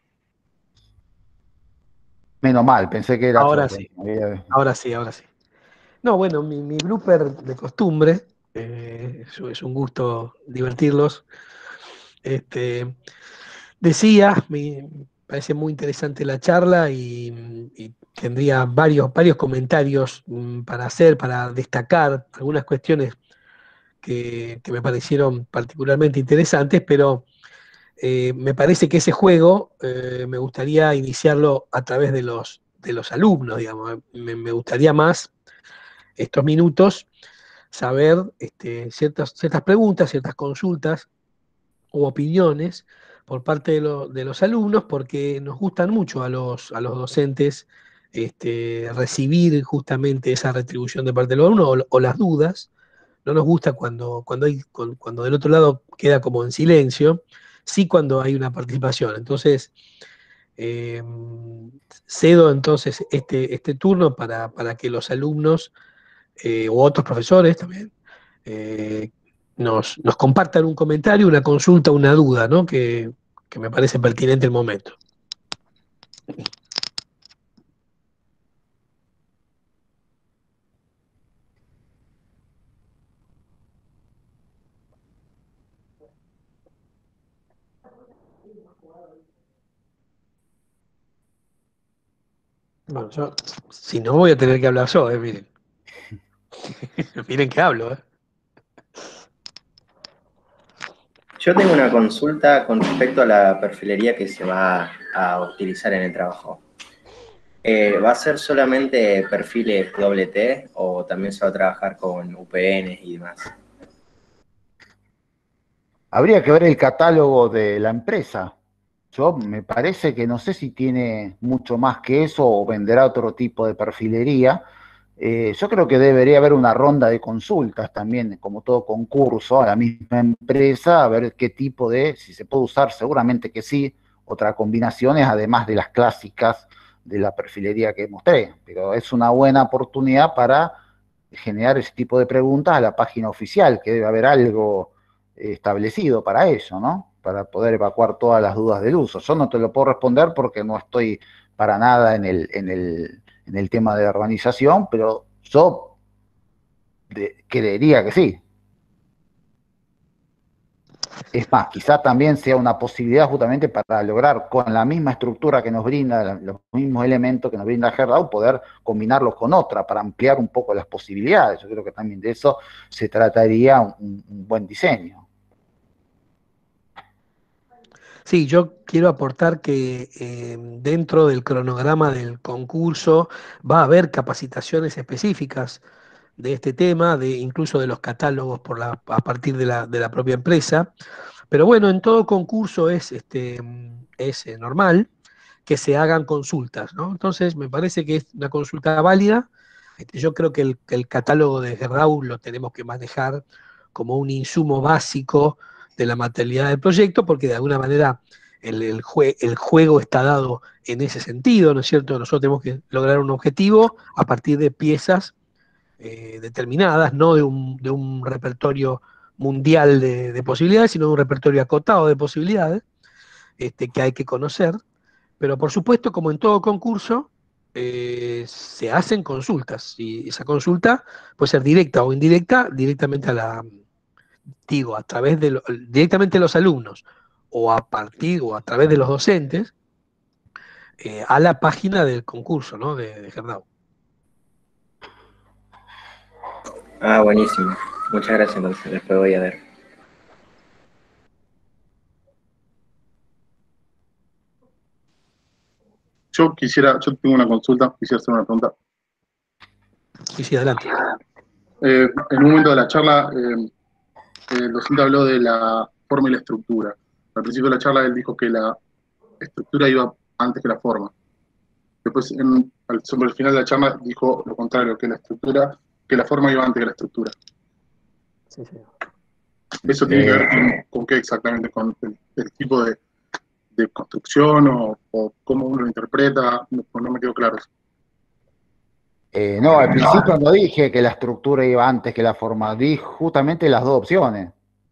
Menos mal, pensé que era Ahora yo. sí. Ahora sí, ahora sí. No, bueno, mi blooper de costumbre, es un gusto divertirlos. Decía, me parece muy interesante la charla y tendría varios comentarios para hacer, para destacar algunas cuestiones que me parecieron particularmente interesantes, pero me parece que ese juego me gustaría iniciarlo a través de los alumnos, digamos. Me gustaría más estos minutos saber ciertas preguntas, ciertas consultas u opiniones por parte de los alumnos, porque nos gustan mucho a los docentes recibir justamente esa retribución de parte de los alumnos o las dudas. No nos gusta cuando del otro lado queda como en silencio, sí cuando hay una participación. Entonces, eh, cedo entonces este turno para que los alumnos u otros profesores también eh, nos compartan un comentario, una consulta, una duda, ¿no? Que me parece pertinente el momento. Bueno, yo, si no voy a tener que hablar yo, miren. Miren que hablo, Yo tengo una consulta con respecto a la perfilería que se va a utilizar en el trabajo. ¿Va a ser solamente perfiles doble T o también se va a trabajar con UPN y demás? Habría que ver el catálogo de la empresa. Yo me parece que no sé si tiene mucho más que eso o venderá otro tipo de perfilería. Yo creo que debería haber una ronda de consultas también, como todo concurso, a la misma empresa, a ver qué tipo si se puede usar, seguramente que sí, otras combinaciones, además de las clásicas de la perfilería que mostré. Pero es una buena oportunidad para generar ese tipo de preguntas a la página oficial, que debe haber algo establecido para eso, ¿no? Para poder evacuar todas las dudas del uso. Yo no te lo puedo responder porque no estoy para nada en el tema de la organización, pero yo creería que sí. Es más, quizá también sea una posibilidad justamente para lograr con la misma estructura que nos brinda, los mismos elementos que nos brinda Gerdau, poder combinarlos con otra para ampliar un poco las posibilidades. Yo creo que también de eso se trataría un buen diseño. Sí, yo quiero aportar que dentro del cronograma del concurso va a haber capacitaciones específicas de este tema, incluso de los catálogos a partir de la propia empresa. Pero bueno, en todo concurso es normal que se hagan consultas, ¿no? Entonces, me parece que es una consulta válida. Yo creo que el catálogo de Gerdau lo tenemos que manejar como un insumo básico de la materialidad del proyecto, porque de alguna manera el juego está dado en ese sentido, ¿no es cierto? Nosotros tenemos que lograr un objetivo a partir de piezas determinadas, no de un repertorio mundial de posibilidades, sino de un repertorio acotado de posibilidades que hay que conocer. Pero por supuesto, como en todo concurso, se hacen consultas, y esa consulta puede ser directa o indirecta, directamente a través directamente de los alumnos, o a partir o a través de los docentes, a la página del concurso, ¿no? de Gerdau. Ah, buenísimo. Muchas gracias, entonces. Después voy a ver. Yo tengo una consulta, quisiera hacer una pregunta. Sí, adelante. En un momento de la charla, el docente habló de la forma y la estructura. Al principio de la charla él dijo que la estructura iba antes que la forma. Después, sobre el final de la charla, dijo lo contrario, que la forma iba antes que la estructura. Sí, sí. ¿Eso tiene que ver con qué exactamente? ¿Con el tipo de construcción o cómo uno lo interpreta? No me quedó claro eso. No, al principio no dije que la estructura iba antes que la forma, di justamente las dos opciones.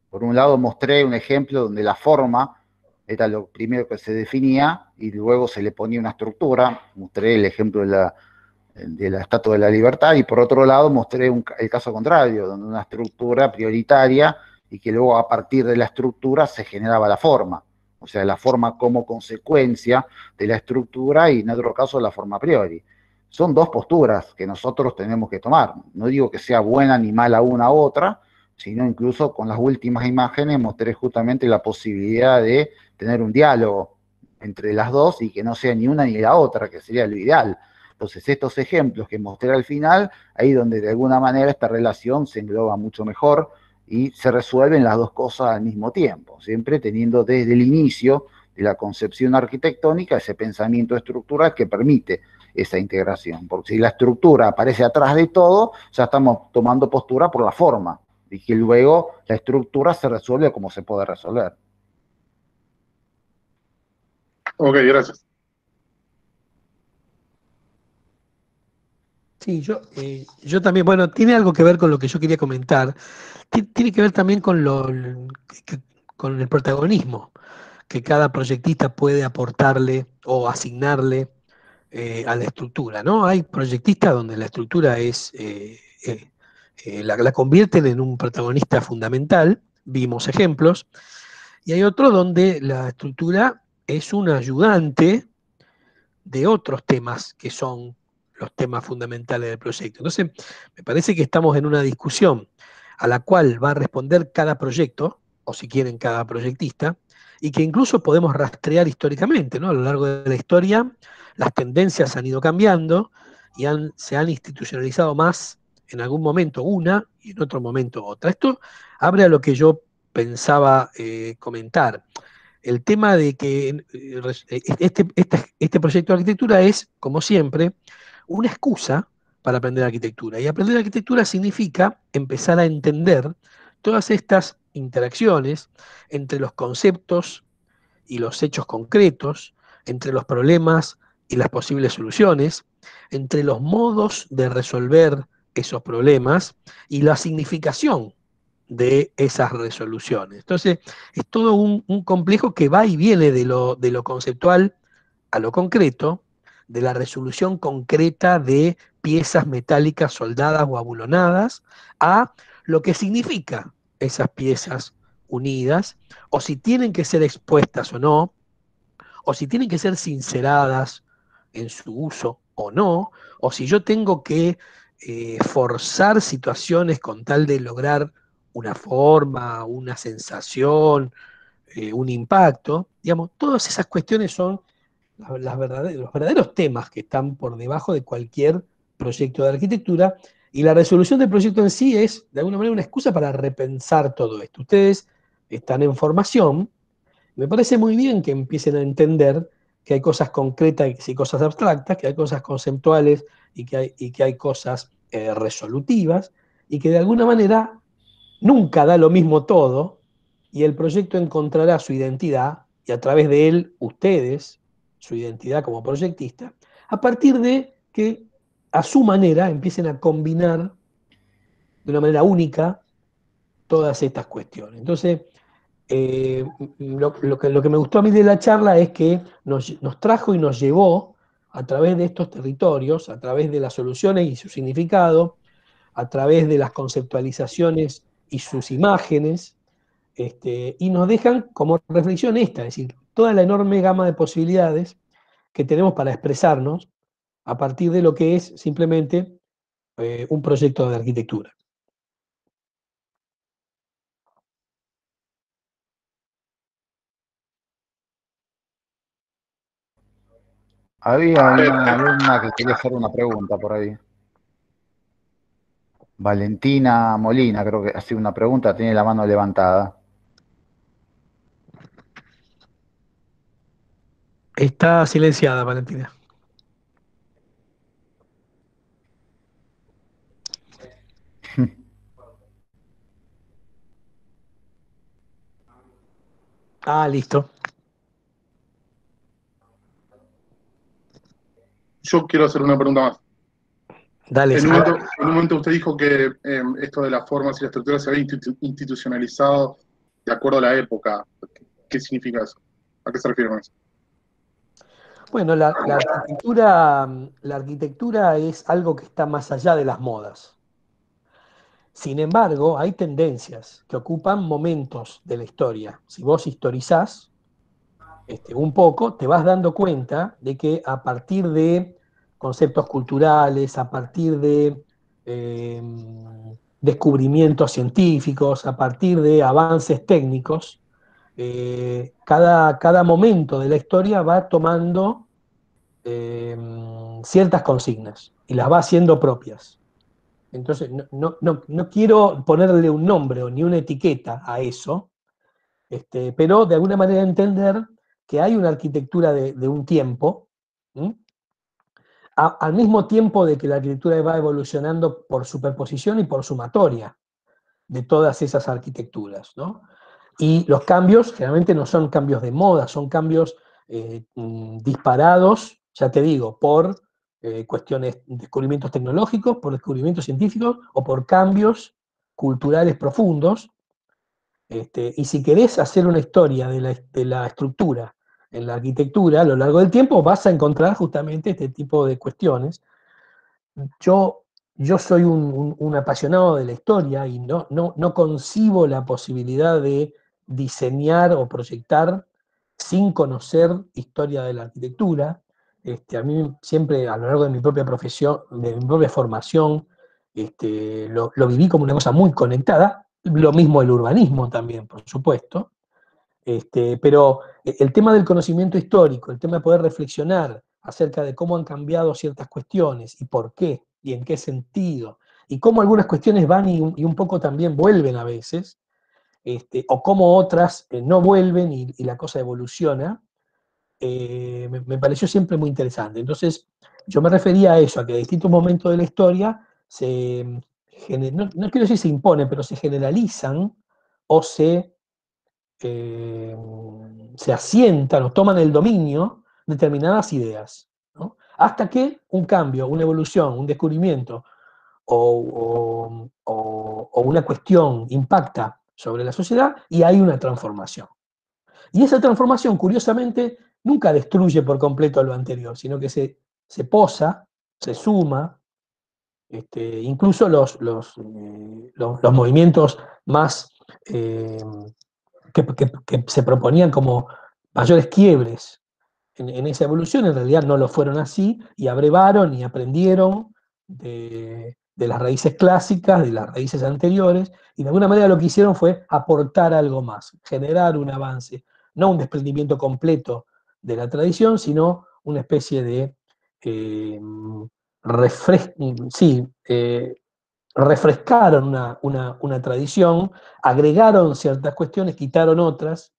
Por un lado mostré un ejemplo donde la forma era lo primero que se definía y luego se le ponía una estructura. Mostré el ejemplo de la Estatua de la Libertad y por otro lado mostré el caso contrario, donde una estructura prioritaria y que luego a partir de la estructura se generaba la forma. O sea, la forma como consecuencia de la estructura y en otro caso la forma a priori. Son dos posturas que nosotros tenemos que tomar. No digo que sea buena ni mala una u otra, sino incluso con las últimas imágenes mostré justamente la posibilidad de tener un diálogo entre las dos y que no sea ni una ni la otra, que sería lo ideal. Entonces, estos ejemplos que mostré al final, ahí donde de alguna manera esta relación se engloba mucho mejor y se resuelven las dos cosas al mismo tiempo, siempre teniendo desde el inicio de la concepción arquitectónica ese pensamiento estructural que permite esa integración, porque si la estructura aparece atrás de todo, ya estamos tomando postura por la forma, y que luego la estructura se resuelve como se puede resolver. Ok, gracias. Sí, yo también, bueno, tiene algo que ver con lo que yo quería comentar. Tiene que ver también con el protagonismo que cada proyectista puede aportarle o asignarle a la estructura, ¿no? Hay proyectistas donde la estructura la convierten en un protagonista fundamental, vimos ejemplos, y hay otros donde la estructura es un ayudante de otros temas que son los temas fundamentales del proyecto. Entonces, me parece que estamos en una discusión a la cual va a responder cada proyecto, o si quieren cada proyectista, y que incluso podemos rastrear históricamente, ¿no? A lo largo de la historia, las tendencias han ido cambiando y se han institucionalizado más en algún momento una y en otro momento otra. Esto abre a lo que yo pensaba comentar. El tema de que este proyecto de arquitectura es, como siempre, una excusa para aprender arquitectura. Y aprender arquitectura significa empezar a entender todas estas interacciones entre los conceptos y los hechos concretos, entre los problemas y las posibles soluciones, entre los modos de resolver esos problemas y la significación de esas resoluciones. Entonces, es todo un complejo que va y viene de lo conceptual a lo concreto, de la resolución concreta de piezas metálicas soldadas o abulonadas, a lo que significa esas piezas unidas, o si tienen que ser expuestas o no, o si tienen que ser sinceradas en su uso o no, o si yo tengo que forzar situaciones con tal de lograr una forma, una sensación, un impacto, digamos, todas esas cuestiones son los verdaderos temas que están por debajo de cualquier proyecto de arquitectura, y la resolución del proyecto en sí es, de alguna manera, una excusa para repensar todo esto. Ustedes están en formación. Me parece muy bien que empiecen a entender que hay cosas concretas y cosas abstractas, que hay cosas conceptuales y que hay cosas resolutivas, y que de alguna manera nunca da lo mismo todo, y el proyecto encontrará su identidad, y a través de él ustedes, su identidad como proyectista, a partir de que a su manera empiecen a combinar de una manera única todas estas cuestiones. Entonces, lo que me gustó a mí de la charla es que nos trajo y nos llevó a través de estos territorios, a través de las soluciones y su significado, a través de las conceptualizaciones y sus imágenes, y nos dejan como reflexión esta, es decir, toda la enorme gama de posibilidades que tenemos para expresarnos a partir de lo que es simplemente un proyecto de arquitectura. Había una alumna que quería hacer una pregunta por ahí. Valentina Molina, creo que hacía una pregunta, tiene la mano levantada. Está silenciada, Valentina. Ah, listo. Yo quiero hacer una pregunta más. Dale. En un momento usted dijo que esto de las formas y la estructura se había institucionalizado de acuerdo a la época. ¿Qué significa eso? ¿A qué se refiere con eso? Bueno, la arquitectura es algo que está más allá de las modas. Sin embargo, hay tendencias que ocupan momentos de la historia. Si vos historizás un poco, te vas dando cuenta de que a partir de conceptos culturales, a partir de eh, descubrimientos científicos, a partir de avances técnicos, cada momento de la historia va tomando ciertas consignas y las va haciendo propias. Entonces, no quiero ponerle un nombre o ni una etiqueta a eso, pero de alguna manera entender que hay una arquitectura de un tiempo, al mismo tiempo de que la arquitectura va evolucionando por superposición y por sumatoria de todas esas arquitecturas, ¿no? Y los cambios generalmente no son cambios de moda, son cambios disparados, ya te digo, por cuestiones, descubrimientos tecnológicos, por descubrimientos científicos o por cambios culturales profundos. Y si querés hacer una historia de la estructura en la arquitectura a lo largo del tiempo, vas a encontrar justamente este tipo de cuestiones. Yo, yo soy un apasionado de la historia y no concibo la posibilidad de diseñar o proyectar sin conocer historia de la arquitectura. A mí siempre, a lo largo de mi propia profesión, de mi propia formación, lo viví como una cosa muy conectada. Lo mismo el urbanismo también, por supuesto. Pero el tema del conocimiento histórico, el tema de poder reflexionar acerca de cómo han cambiado ciertas cuestiones y por qué y en qué sentido, y cómo algunas cuestiones van y un poco también vuelven a veces, o cómo otras no vuelven y la cosa evoluciona, me pareció siempre muy interesante. Entonces, yo me refería a eso, a que a distintos momentos de la historia no quiero decir se imponen, pero se generalizan o se asientan o toman el dominio determinadas ideas, ¿no? Hasta que un cambio, una evolución, un descubrimiento o una cuestión impacta sobre la sociedad y hay una transformación. Y esa transformación, curiosamente, nunca destruye por completo lo anterior, sino que se posa, se suma, incluso los movimientos más que se proponían como mayores quiebres en esa evolución, en realidad no lo fueron así, y abrevaron y aprendieron de las raíces clásicas, de las raíces anteriores, y de alguna manera lo que hicieron fue aportar algo más, generar un avance, no un desprendimiento completo de la tradición, sino una especie de eh, sí, refrescaron una tradición, agregaron ciertas cuestiones, quitaron otras,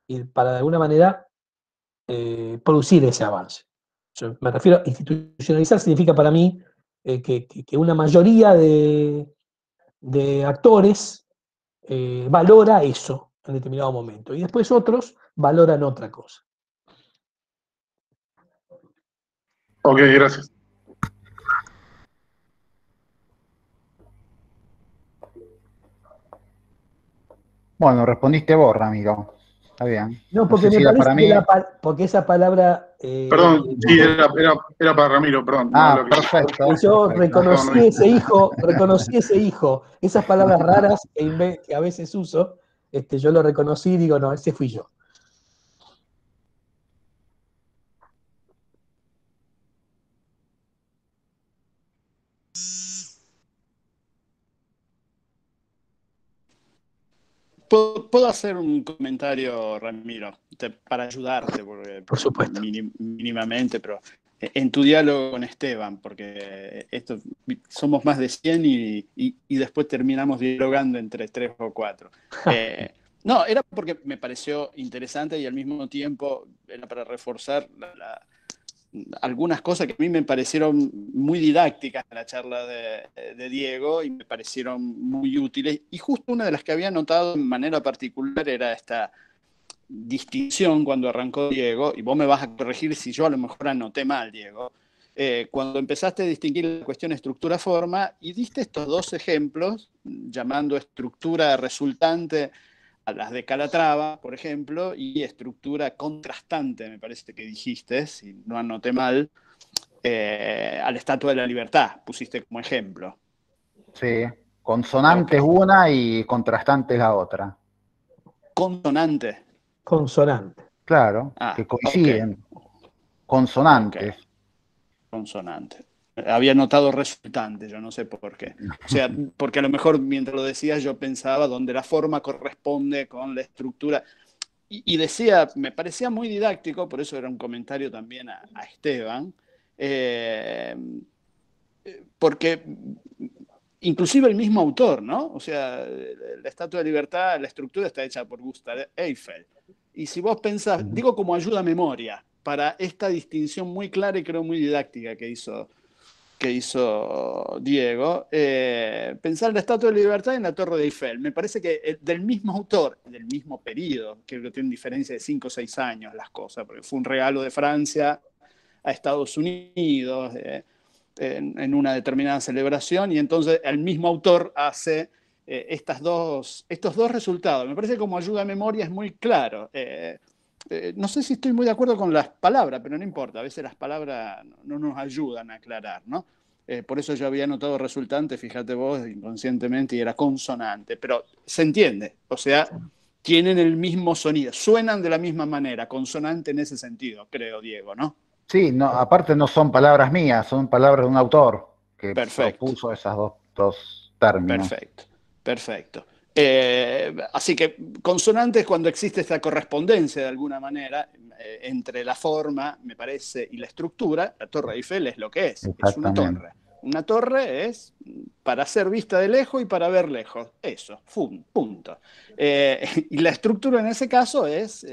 y para de alguna manera producir ese avance. Yo me refiero a institucionalizar, significa para mí que una mayoría de actores valora eso en determinado momento, y después otros valoran otra cosa. Ok, gracias. Bueno, respondiste vos, Ramiro. Está bien. No, No porque sé me si era parece para que mí. porque esa palabra, Perdón, sí, era para Ramiro, perdón. No Ah, lo que... perfecto, yo perfecto. Perdón, Luis. reconocí ese hijo, esas palabras raras que a veces uso, yo lo reconocí y digo, no, ese fui yo. ¿Puedo hacer un comentario, Ramiro, para ayudarte, porque Por supuesto. mínimamente, pero en tu diálogo con Esteban, porque somos más de 100 y después terminamos dialogando entre 3 o 4. No, era porque me pareció interesante y al mismo tiempo era para reforzar algunas cosas que a mí me parecieron muy didácticas en la charla de Diego y me parecieron muy útiles. Y justo una de las que había notado de manera particular era esta distinción cuando arrancó Diego, y vos me vas a corregir si yo a lo mejor anoté mal, Diego, cuando empezaste a distinguir la cuestión estructura-forma y diste estos dos ejemplos, llamando estructura resultante a las de Calatrava, por ejemplo, y estructura contrastante, me parece que dijiste, si no anoté mal, a la Estatua de la Libertad, pusiste como ejemplo. Sí, consonante es Ok. una y contrastante es la otra. Consonante. Consonante. Claro, que Ah, ok. coinciden. Ok. Consonantes. Consonante. Había notado resultante, yo no sé por qué. O sea, porque a lo mejor mientras lo decías yo pensaba donde la forma corresponde con la estructura. Y decía, me parecía muy didáctico, por eso era un comentario también a Esteban, eh, porque inclusive el mismo autor, ¿no? O sea, la Estatua de Libertad, la estructura está hecha por Gustav Eiffel. Y si vos pensás, digo como ayuda a memoria, para esta distinción muy clara y creo muy didáctica que hizo Diego, pensar en la Estatua de Libertad y en la Torre de Eiffel. Me parece que del mismo autor, del mismo periodo, creo que tiene una diferencia de 5 o 6 años las cosas, porque fue un regalo de Francia a Estados Unidos en una determinada celebración, y entonces el mismo autor hace estos dos resultados. Me parece que como ayuda a memoria es muy claro. No sé si estoy muy de acuerdo con las palabras, pero no importa, a veces las palabras no nos ayudan a aclarar, ¿no? Por eso yo había notado resultante, fíjate vos, inconscientemente, y era consonante, pero se entiende, o sea, tienen el mismo sonido, suenan de la misma manera, consonante en ese sentido, creo, Diego, ¿no? Sí, no, aparte no son palabras mías, son palabras de un autor que Perfecto. propuso esos dos términos. Perfecto, perfecto. Así que consonante es cuando existe esta correspondencia de alguna manera entre la forma, me parece, y la estructura. La Torre Eiffel es lo que es una Exactamente. torre. Una torre es para ser vista de lejos y para ver lejos. Eso, punto. Y la estructura en ese caso es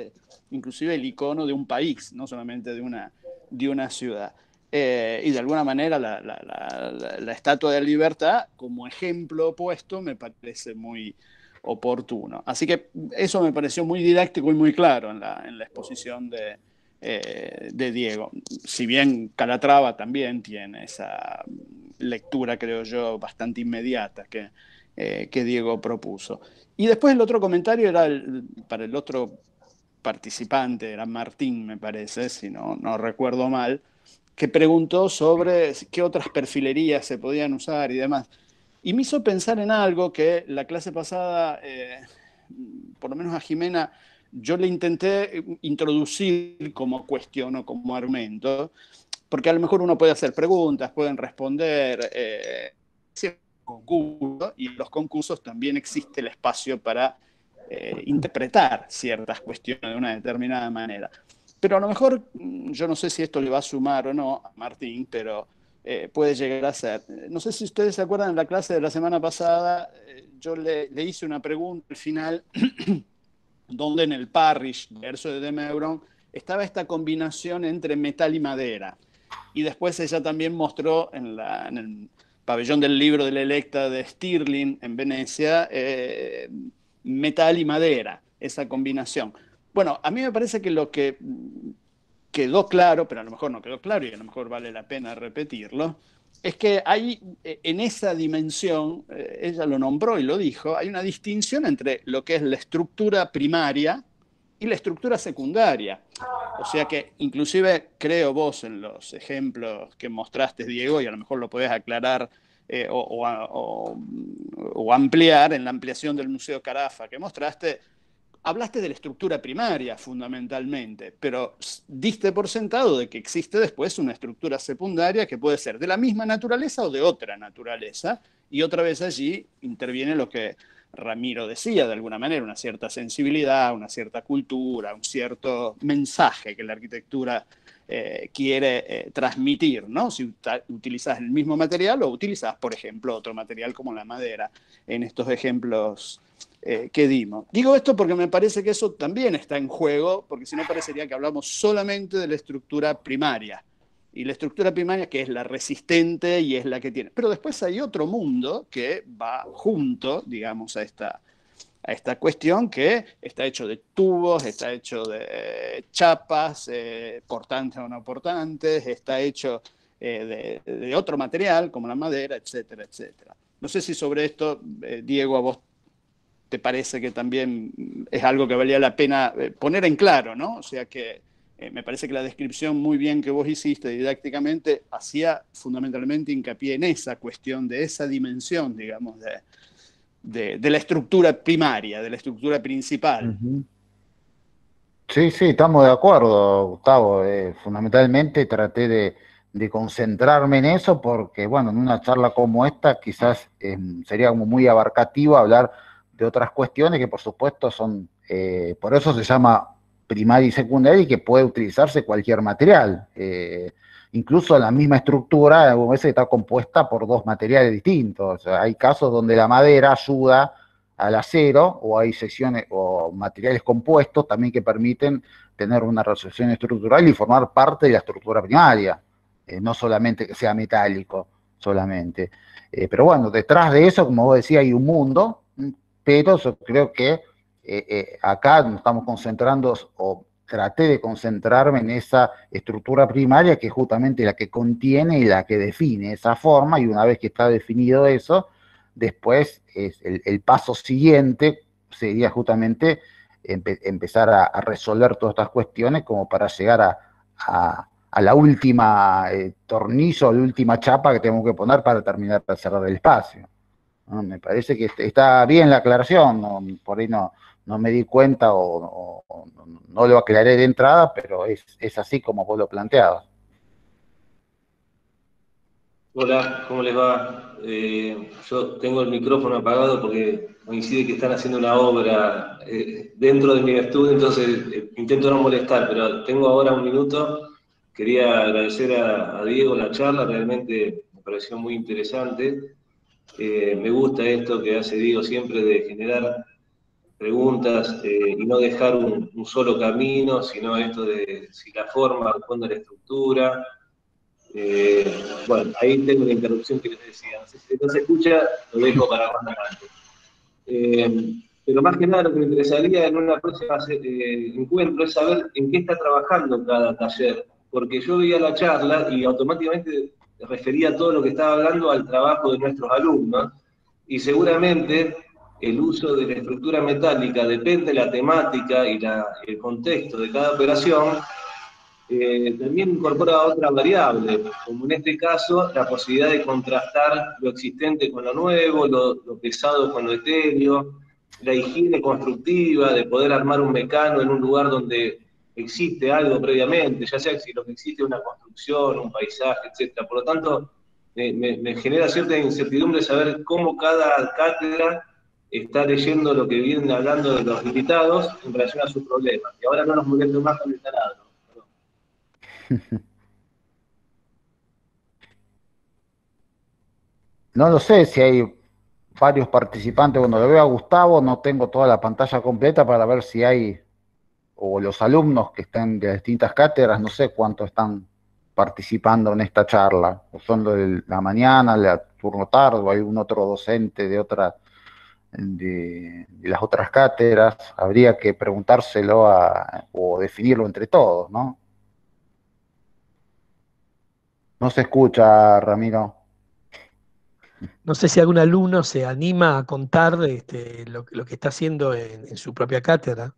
inclusive el icono de un país, no solamente de una ciudad. Y de alguna manera la Estatua de la Libertad, como ejemplo opuesto, me parece muy oportuno. Así que eso me pareció muy didáctico y muy claro en la exposición de Diego. Si bien Calatrava también tiene esa lectura, creo yo, bastante inmediata que Diego propuso. Y después el otro comentario era para el otro participante, era Martín, me parece, si no recuerdo mal, que preguntó sobre qué otras perfilerías se podían usar y demás. Y me hizo pensar en algo que la clase pasada, por lo menos a Jimena, yo le intenté introducir como cuestión o como argumento, porque a lo mejor uno puede hacer preguntas, pueden responder, concurso, y en los concursos también existe el espacio para interpretar ciertas cuestiones de una determinada manera. Pero a lo mejor, yo no sé si esto le va a sumar o no a Martín, pero puede llegar a ser. No sé si ustedes se acuerdan en la clase de la semana pasada, yo le hice una pregunta al final, donde en el Parrish, verso de De Meuron, estaba esta combinación entre metal y madera. Y después ella también mostró en el pabellón del libro de la Electa de Stirling en Venecia, metal y madera, esa combinación. Bueno, a mí me parece que lo que quedó claro, pero a lo mejor no quedó claro y a lo mejor vale la pena repetirlo, es que hay en esa dimensión, ella lo nombró y lo dijo, hay una distinción entre lo que es la estructura primaria y la estructura secundaria. O sea que inclusive creo vos en los ejemplos que mostraste, Diego, y a lo mejor lo podés aclarar o ampliar en la ampliación del Museo Carafa que mostraste, hablaste de la estructura primaria fundamentalmente, pero diste por sentado de que existe después una estructura secundaria que puede ser de la misma naturaleza o de otra naturaleza, y otra vez allí interviene lo que Ramiro decía de alguna manera, una cierta sensibilidad, una cierta cultura, un cierto mensaje que la arquitectura quiere transmitir, ¿no? Si utilizas el mismo material o utilizas, por ejemplo, otro material como la madera en estos ejemplos que dimos. Digo esto porque me parece que eso también está en juego, porque si no parecería que hablamos solamente de la estructura primaria. Y la estructura primaria que es la resistente y es la que tiene. Pero después hay otro mundo que va junto, digamos, a esta cuestión que está hecho de tubos, está hecho de chapas, portantes o no portantes, está hecho de otro material como la madera, etcétera, etcétera. No sé si sobre esto, Diego, a vos te parece que también es algo que valía la pena poner en claro, ¿no? O sea que me parece que la descripción muy bien que vos hiciste didácticamente hacía fundamentalmente hincapié en esa cuestión, de esa dimensión, digamos, de la estructura primaria, de la estructura principal. Sí, sí, estamos de acuerdo, Gustavo. Fundamentalmente traté de concentrarme en eso porque, bueno, en una charla como esta quizás sería como muy abarcativo hablar de otras cuestiones que por supuesto son, por eso se llama primaria y secundaria y que puede utilizarse cualquier material. Incluso la misma estructura, a veces está compuesta por dos materiales distintos. O sea, hay casos donde la madera ayuda al acero, o hay secciones o materiales compuestos también que permiten tener una resolución estructural y formar parte de la estructura primaria, no solamente que sea metálico solamente. Pero bueno, detrás de eso, como vos decías, hay un mundo, pero yo creo que acá nos estamos concentrando, o traté de concentrarme en esa estructura primaria que es justamente la que contiene y la que define esa forma, y una vez que está definido eso, después el paso siguiente sería justamente empezar a resolver todas estas cuestiones como para llegar a la última tornillo, a la última chapa que tenemos que poner para terminar de cerrar el espacio, ¿no? Me parece que está bien la aclaración, ¿no? Por ahí no me di cuenta o no lo aclaré de entrada, pero es así como vos lo planteabas. Hola, ¿cómo les va? Yo tengo el micrófono apagado porque coincide que están haciendo una obra dentro de mi estudio, entonces intento no molestar, pero tengo ahora un minuto. Quería agradecer a Diego la charla, realmente me pareció muy interesante. Me gusta esto que hace Diego siempre de generar preguntas y no dejar un solo camino, sino esto de si la forma responde a la estructura. Bueno, ahí tengo una interrupción que les decía. Si no se escucha, lo dejo para más adelante. Pero más que nada lo que me interesaría en una próxima encuentro es saber en qué está trabajando cada taller. Porque yo veía la charla y automáticamente refería todo lo que estaba hablando al trabajo de nuestros alumnos. Y seguramente el uso de la estructura metálica depende de la temática y el contexto de cada operación. También incorpora otra variable, como en este caso la posibilidad de contrastar lo existente con lo nuevo, lo pesado con lo etéreo, la higiene constructiva, de poder armar un mecano en un lugar donde existe algo previamente, ya sea si lo que existe es una construcción, un paisaje, etc. Por lo tanto, me genera cierta incertidumbre saber cómo cada cátedra está leyendo lo que vienen hablando de los invitados en relación a sus problemas. Y ahora no nos molesto más con el taladro. No lo sé si hay varios participantes. Cuando lo veo a Gustavo, no tengo toda la pantalla completa para ver si hay, o los alumnos que están de las distintas cátedras, no sé cuántos están participando en esta charla. O son los de la mañana, el turno tarde, o hay un otro docente de otra, de las otras cátedras. Habría que preguntárselo o definirlo entre todos, ¿no? No se escucha, Ramiro. No sé si algún alumno se anima a contar lo que está haciendo en su propia cátedra.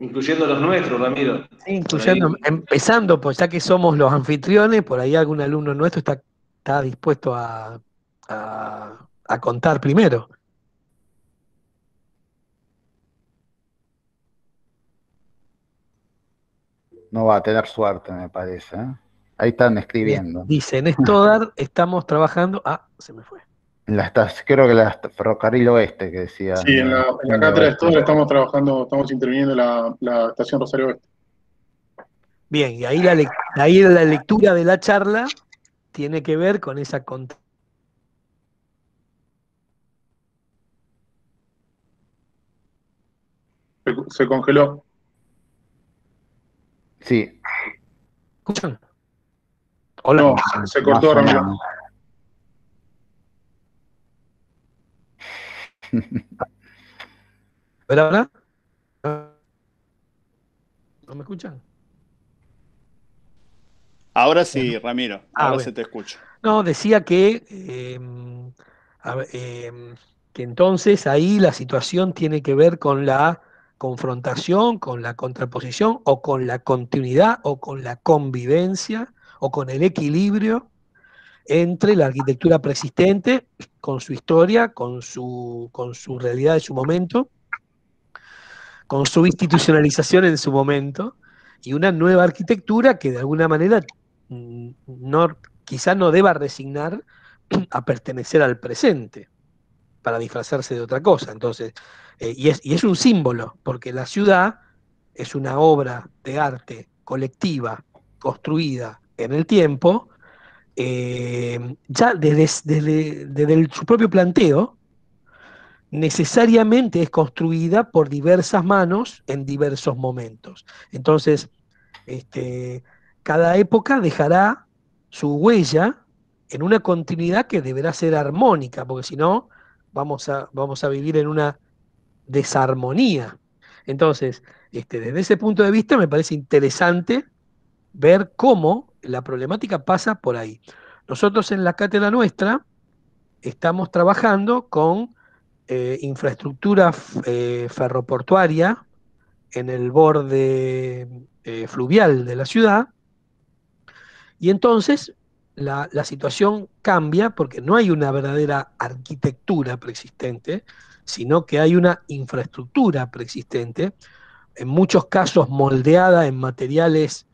Incluyendo los nuestros, Ramiro. Sí, incluyendo, empezando, pues ya que somos los anfitriones, por ahí algún alumno nuestro está dispuesto a contar primero. No va a tener suerte, me parece, ¿eh? Ahí están escribiendo. Dice, en Stoddard estamos trabajando. Se me fue. Creo que la Ferrocarril Oeste, que decía. Sí, en la cátedra de Stoddard estamos trabajando, estamos interviniendo la estación Rosario Oeste. Bien, y ahí la lectura de la charla tiene que ver con esa Se congeló. Sí. ¿Escuchan? Hola. No, se cortó, Ramiro. ¿Pero ahora? ¿No me escuchan? Ahora sí, Ramiro, ahora bueno. se te escucha. No, decía que entonces ahí la situación tiene que ver con la confrontación, con la contraposición, o con la continuidad, o con la convivencia, o con el equilibrio entre la arquitectura preexistente, con su historia, con su realidad de su momento, con su institucionalización en su momento, y una nueva arquitectura que de alguna manera quizá no deba resignar a pertenecer al presente para disfrazarse de otra cosa. Entonces, y es un símbolo, porque la ciudad es una obra de arte colectiva construida en el tiempo, ya desde su propio planteo, necesariamente es construida por diversas manos en diversos momentos. Entonces, cada época dejará su huella en una continuidad que deberá ser armónica, porque si no, vamos a vivir en una desarmonía. Entonces, desde ese punto de vista me parece interesante ver cómo la problemática pasa por ahí. Nosotros en la cátedra nuestra estamos trabajando con infraestructura ferroportuaria en el borde fluvial de la ciudad, y entonces la situación cambia porque no hay una verdadera arquitectura preexistente, sino que hay una infraestructura preexistente, en muchos casos moldeada en materiales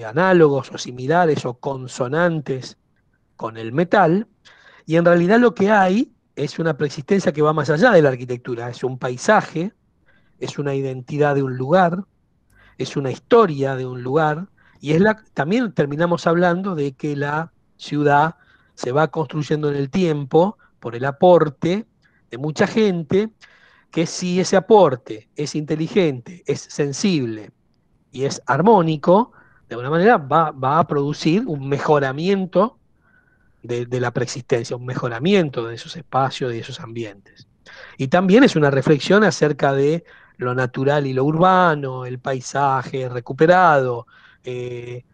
análogos o similares o consonantes con el metal, y en realidad lo que hay es una preexistencia que va más allá de la arquitectura, es un paisaje, es una identidad de un lugar, es una historia de un lugar, y también terminamos hablando de que la ciudad se va construyendo en el tiempo por el aporte de mucha gente, que si ese aporte es inteligente, es sensible y es armónico, de alguna manera va a producir un mejoramiento de la preexistencia, un mejoramiento de esos espacios y de esos ambientes. Y también es una reflexión acerca de lo natural y lo urbano, el paisaje recuperado, y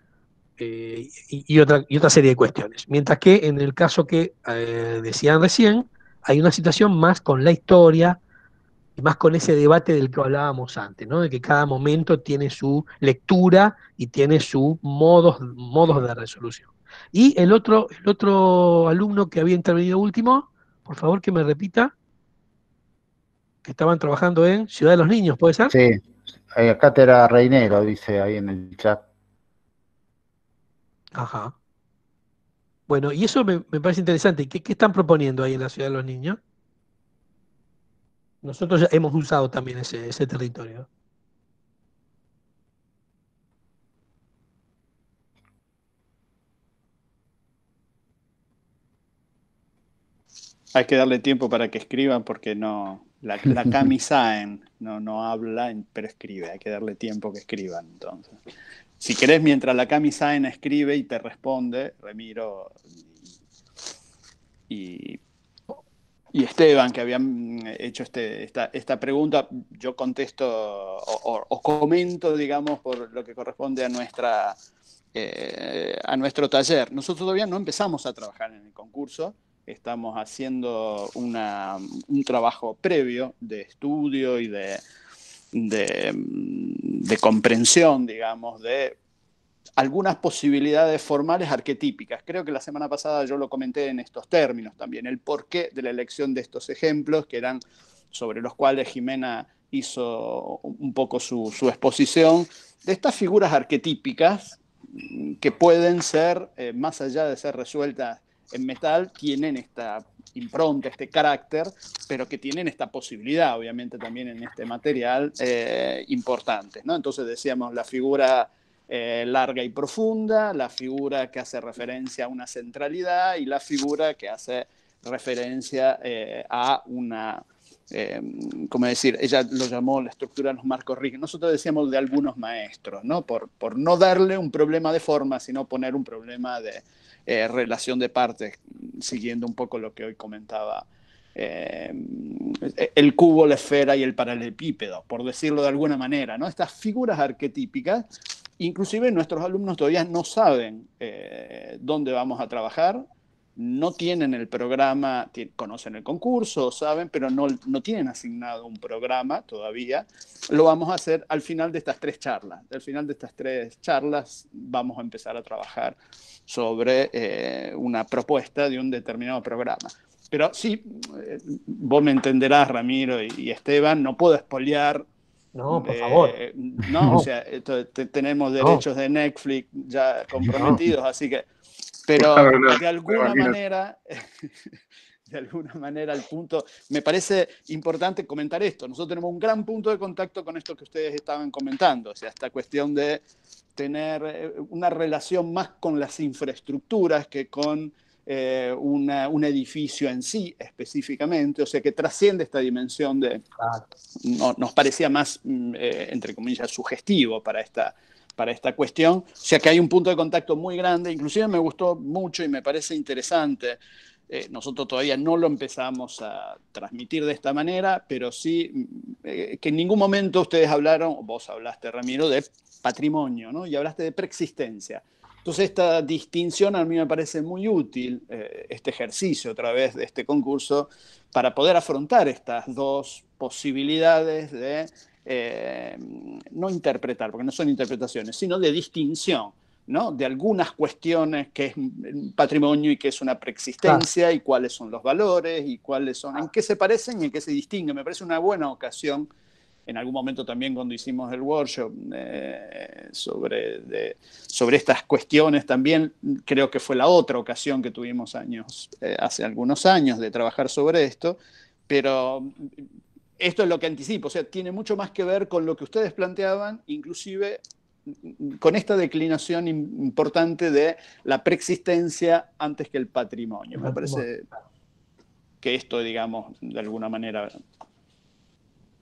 otra serie de cuestiones. Mientras que en el caso que decían recién, hay una situación más con la historia y más con ese debate del que hablábamos antes, ¿no? De que cada momento tiene su lectura y tiene sus modos de resolución. Y el otro alumno que había intervenido último, por favor que me repita, que estaban trabajando en Ciudad de los Niños, ¿puede ser? Sí, cátedra Reinero, dice ahí en el chat. Ajá. Bueno, y eso me parece interesante. ¿Qué están proponiendo ahí en la Ciudad de los Niños? Nosotros ya hemos usado también ese territorio. Hay que darle tiempo para que escriban porque no, la Cami Sáenz no habla, pero escribe. Hay que darle tiempo que escriban. Entonces, si querés, mientras la Cami Sáenz escribe y te responde, Ramiro, y Y Esteban, que habían hecho esta pregunta, yo contesto o comento, digamos, por lo que corresponde a nuestro taller. Nosotros todavía no empezamos a trabajar en el concurso, estamos haciendo un trabajo previo de estudio y de comprensión, digamos, de algunas posibilidades formales arquetípicas. Creo que la semana pasada yo lo comenté en estos términos también, el porqué de la elección de estos ejemplos, que eran sobre los cuales Jimena hizo un poco su exposición, de estas figuras arquetípicas que pueden ser, más allá de ser resueltas en metal, tienen esta impronta, este carácter, pero que tienen esta posibilidad, obviamente, también en este material importante, ¿no? Entonces decíamos la figura larga y profunda, la figura que hace referencia a una centralidad y la figura que hace referencia a una, ¿cómo decir? Ella lo llamó la estructura de los marcos rígidos. Nosotros decíamos de algunos maestros, ¿no? Por no darle un problema de forma, sino poner un problema de relación de partes, siguiendo un poco lo que hoy comentaba el cubo, la esfera y el paralelepípedo, por decirlo de alguna manera, ¿no? Estas figuras arquetípicas. Inclusive nuestros alumnos todavía no saben dónde vamos a trabajar, no tienen el programa, conocen el concurso, saben, pero no tienen asignado un programa todavía. Lo vamos a hacer al final de estas 3 charlas. Al final de estas 3 charlas vamos a empezar a trabajar sobre una propuesta de un determinado programa. Pero sí, vos me entenderás, Ramiro y Esteban, no puedo espolear. No, por favor. No, o sea, tenemos derechos de Netflix ya comprometidos, así que, pero de alguna manera, el punto, me parece importante comentar esto. Nosotros tenemos un gran punto de contacto con esto que ustedes estaban comentando, o sea, esta cuestión de tener una relación más con las infraestructuras que con un edificio en sí específicamente, o sea, que trasciende esta dimensión de... nos parecía más, entre comillas, sugestivo para esta cuestión. O sea, que hay un punto de contacto muy grande, inclusive me gustó mucho y me parece interesante. Nosotros todavía no lo empezamos a transmitir de esta manera, pero sí que en ningún momento ustedes hablaron, vos hablaste, Ramiro, de patrimonio, ¿no? Y hablaste de preexistencia. Entonces esta distinción a mí me parece muy útil, este ejercicio a través de este concurso, para poder afrontar estas dos posibilidades de no interpretar, porque no son interpretaciones, sino de distinción, ¿no? De algunas cuestiones que es patrimonio y que es una preexistencia, y cuáles son los valores y cuáles son, en qué se parecen y en qué se distinguen. Me parece una buena ocasión. En algún momento también cuando hicimos el workshop sobre estas cuestiones, también creo que fue la otra ocasión que tuvimos hace algunos años de trabajar sobre esto, pero esto es lo que anticipo, o sea, tiene mucho más que ver con lo que ustedes planteaban, inclusive con esta declinación importante de la preexistencia antes que el patrimonio. Me parece que esto, digamos, de alguna manera...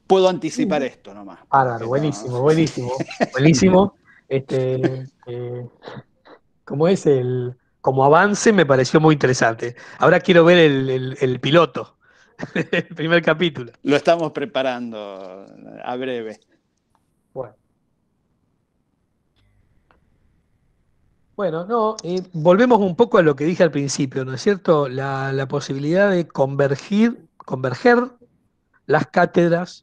Puedo anticipar esto nomás. Buenísimo, buenísimo. Buenísimo. Como avance me pareció muy interesante. Ahora quiero ver el piloto, el primer capítulo. Lo estamos preparando a breve. Bueno, no, volvemos un poco a lo que dije al principio, ¿no es cierto? La posibilidad de converger las cátedras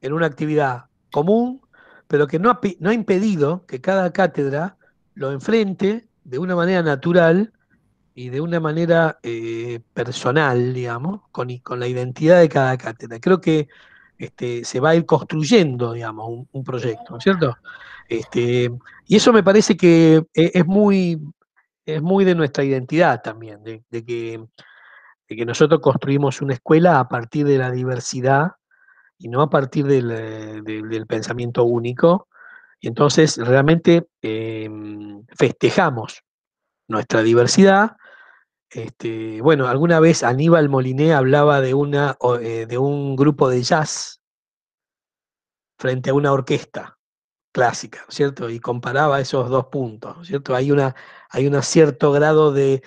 en una actividad común, pero que no ha impedido que cada cátedra lo enfrente de una manera natural y de una manera personal, digamos, con la identidad de cada cátedra. Creo que se va a ir construyendo, digamos, un proyecto, ¿no es cierto? Y eso me parece que es muy de nuestra identidad también, de que nosotros construimos una escuela a partir de la diversidad y no a partir del pensamiento único. Y entonces realmente festejamos nuestra diversidad. Bueno, alguna vez Aníbal Moliné hablaba de un grupo de jazz frente a una orquesta clásica, ¿no es cierto? Y comparaba esos dos puntos, ¿no es cierto? Hay un cierto grado de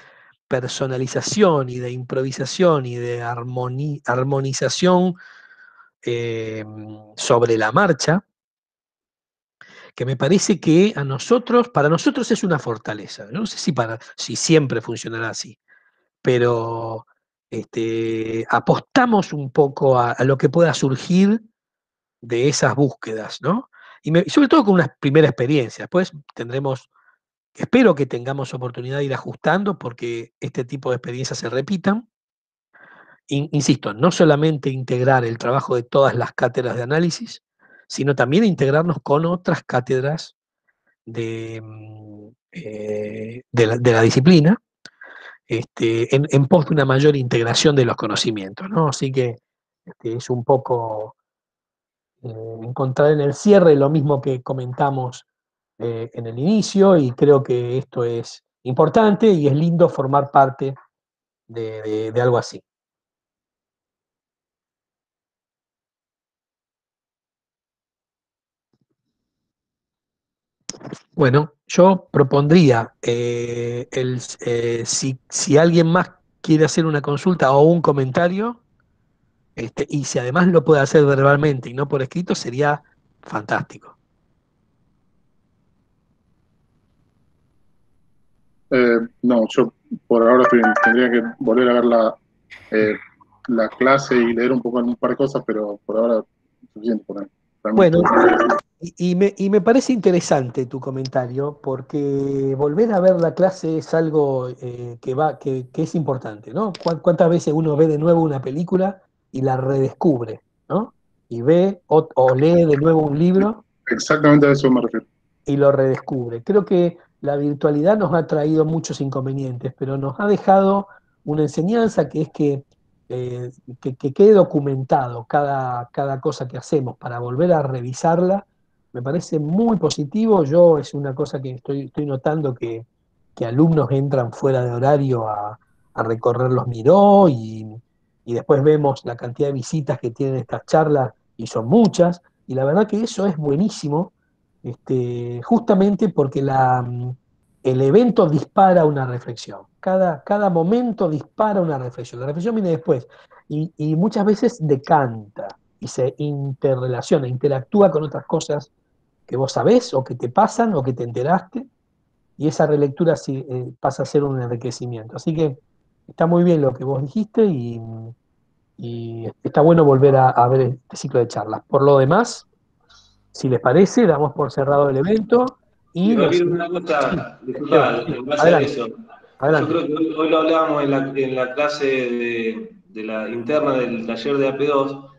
personalización y de improvisación y de armonización sobre la marcha, que me parece que para nosotros es una fortaleza. No sé si siempre funcionará así, pero apostamos un poco a lo que pueda surgir de esas búsquedas, ¿no? Y sobre todo con una primera experiencia. Después espero que tengamos oportunidad de ir ajustando porque este tipo de experiencias se repitan. Insisto, no solamente integrar el trabajo de todas las cátedras de análisis, sino también integrarnos con otras cátedras de la disciplina, en pos de una mayor integración de los conocimientos, ¿no? Así que es un poco encontrar en el cierre lo mismo que comentamos en el inicio, y creo que esto es importante y es lindo formar parte de algo así. Bueno, yo propondría, si alguien más quiere hacer una consulta o un comentario, y si además lo puede hacer verbalmente y no por escrito, sería fantástico. No, yo por ahora tendría que volver a ver la clase y leer un poco un par de cosas, pero por ahora es suficiente por ahí. Bueno, y me parece interesante tu comentario, porque volver a ver la clase es algo que es importante, ¿no? ¿Cuántas veces uno ve de nuevo una película y la redescubre, ¿no? Y ve o lee de nuevo un libro. Exactamente a eso me refiero. Y lo redescubre. Creo que la virtualidad nos ha traído muchos inconvenientes, pero nos ha dejado una enseñanza, que es que quede documentado cada cosa que hacemos para volver a revisarla. Me parece muy positivo. Es una cosa que estoy notando, que alumnos entran fuera de horario a recorrer los Miró, y después vemos la cantidad de visitas que tienen estas charlas, y son muchas, y la verdad que eso es buenísimo, justamente porque el evento dispara una reflexión. Cada momento dispara una reflexión. La reflexión viene después, y muchas veces decanta y se interrelaciona, interactúa con otras cosas que vos sabés o que te pasan o que te enteraste, y esa relectura pasa a ser un enriquecimiento. Así que está muy bien lo que vos dijiste, y está bueno volver a ver este ciclo de charlas. Por lo demás, si les parece, damos por cerrado el evento. Y Ramiro, una cosa, disculpa, en base a adelante, eso. adelante. Yo creo que hoy lo hablábamos en la clase de la interna del taller de AP2,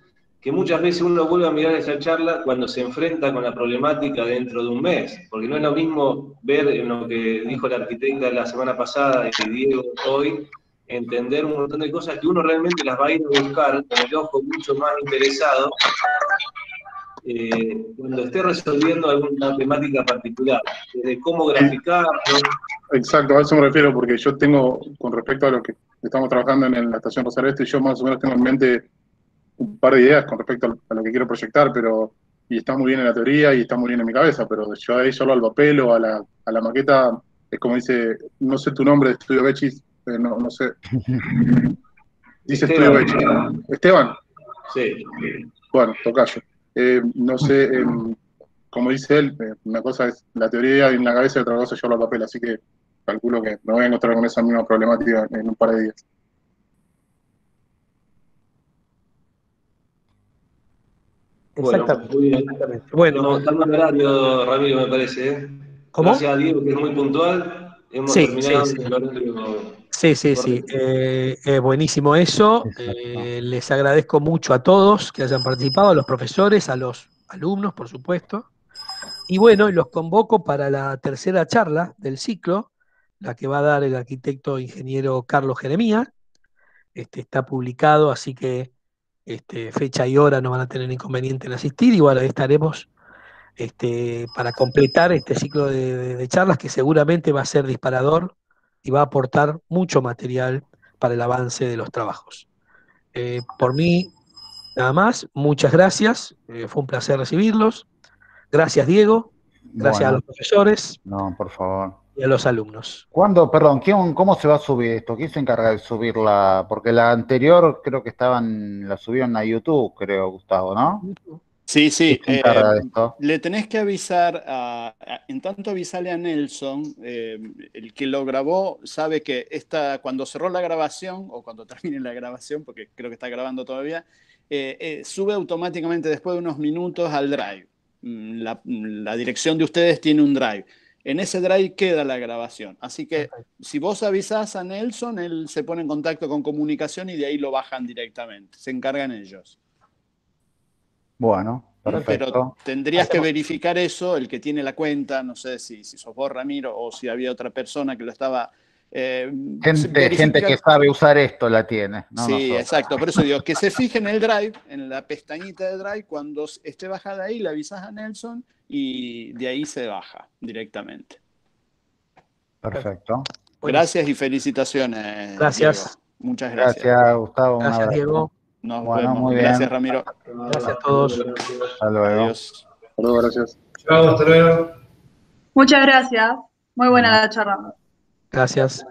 que muchas veces uno vuelve a mirar esa charla cuando se enfrenta con la problemática dentro de un mes, porque no es lo mismo ver en lo que dijo la arquitecta la semana pasada y Diego hoy, entender un montón de cosas que uno realmente las va a ir a buscar con el ojo mucho más interesado cuando esté resolviendo alguna temática particular, desde cómo graficarlo. Exacto, a eso me refiero, porque yo tengo, con respecto a lo que estamos trabajando en la estación Rosario Este, yo más o menos tengo en mente un par de ideas con respecto a lo que quiero proyectar, y está muy bien en la teoría y está muy bien en mi cabeza, pero yo ahí solo al papel o a la maqueta, es como dice, no sé tu nombre de Estudio Bechis, no sé. Dice Estudio Bechis. ¿Esteban? Sí. Bueno, tocayo. No sé, como dice él, una cosa es la teoría en la cabeza y otra cosa es llevarlo al papel, así que calculo que me voy a encontrar con esa misma problemática en un par de días. Exactamente. Bueno, muy bien. Bueno, estamos en horario, Ramiro, me parece, ¿eh? ¿cómo? Gracias a Diego, que es muy puntual. Hemos terminado el horario. Sí. Buenísimo eso. Les agradezco mucho a todos que hayan participado, a los profesores, a los alumnos, por supuesto. Y bueno, los convoco para la tercera charla del ciclo, la que va a dar el arquitecto ingeniero Carlos Jeremía. Está publicado, así que fecha y hora no van a tener inconveniente en asistir. Y bueno, ahí estaremos para completar este ciclo de charlas, que seguramente va a ser disparador y va a aportar mucho material para el avance de los trabajos. Por mí, nada más, muchas gracias, fue un placer recibirlos. Gracias, Diego, gracias a los profesores. No, por favor. y a los alumnos. ¿Cuándo, perdón, cómo se va a subir esto? ¿Quién se encarga de subirla? Porque la anterior creo que la subieron a YouTube, creo, Gustavo, ¿no? Sí, sí. ¿Quién se encarga de esto? Le tenés que avisar, en tanto avisarle a Nelson, el que lo grabó sabe que cuando cerró la grabación, o cuando termine la grabación, porque creo que está grabando todavía, sube automáticamente después de unos minutos al Drive. La dirección de ustedes tiene un Drive. En ese Drive queda la grabación. Así que si vos avisás a Nelson, él se pone en contacto con comunicación y de ahí lo bajan directamente. Se encargan ellos. Bueno, perfecto. Pero tendrías que verificar eso, el que tiene la cuenta, no sé si sos vos, Ramiro, o si había otra persona que lo estaba... Gente que sabe usar esto la tiene, no sí, nosotros. exacto. Por eso digo, que se fije en el Drive, en la pestañita de Drive, cuando esté bajada ahí, le avisas a Nelson y de ahí se baja directamente. Perfecto. Gracias y felicitaciones, Gracias. Diego. Muchas gracias. Gracias, Gustavo. Gracias, Diego. Nos Bueno, vemos. muy bien. Gracias, Ramiro. Gracias a todos. Hasta luego. Adiós. Hasta luego, gracias. Chao, hasta luego. Muchas gracias. Muy buena la charla. Gracias.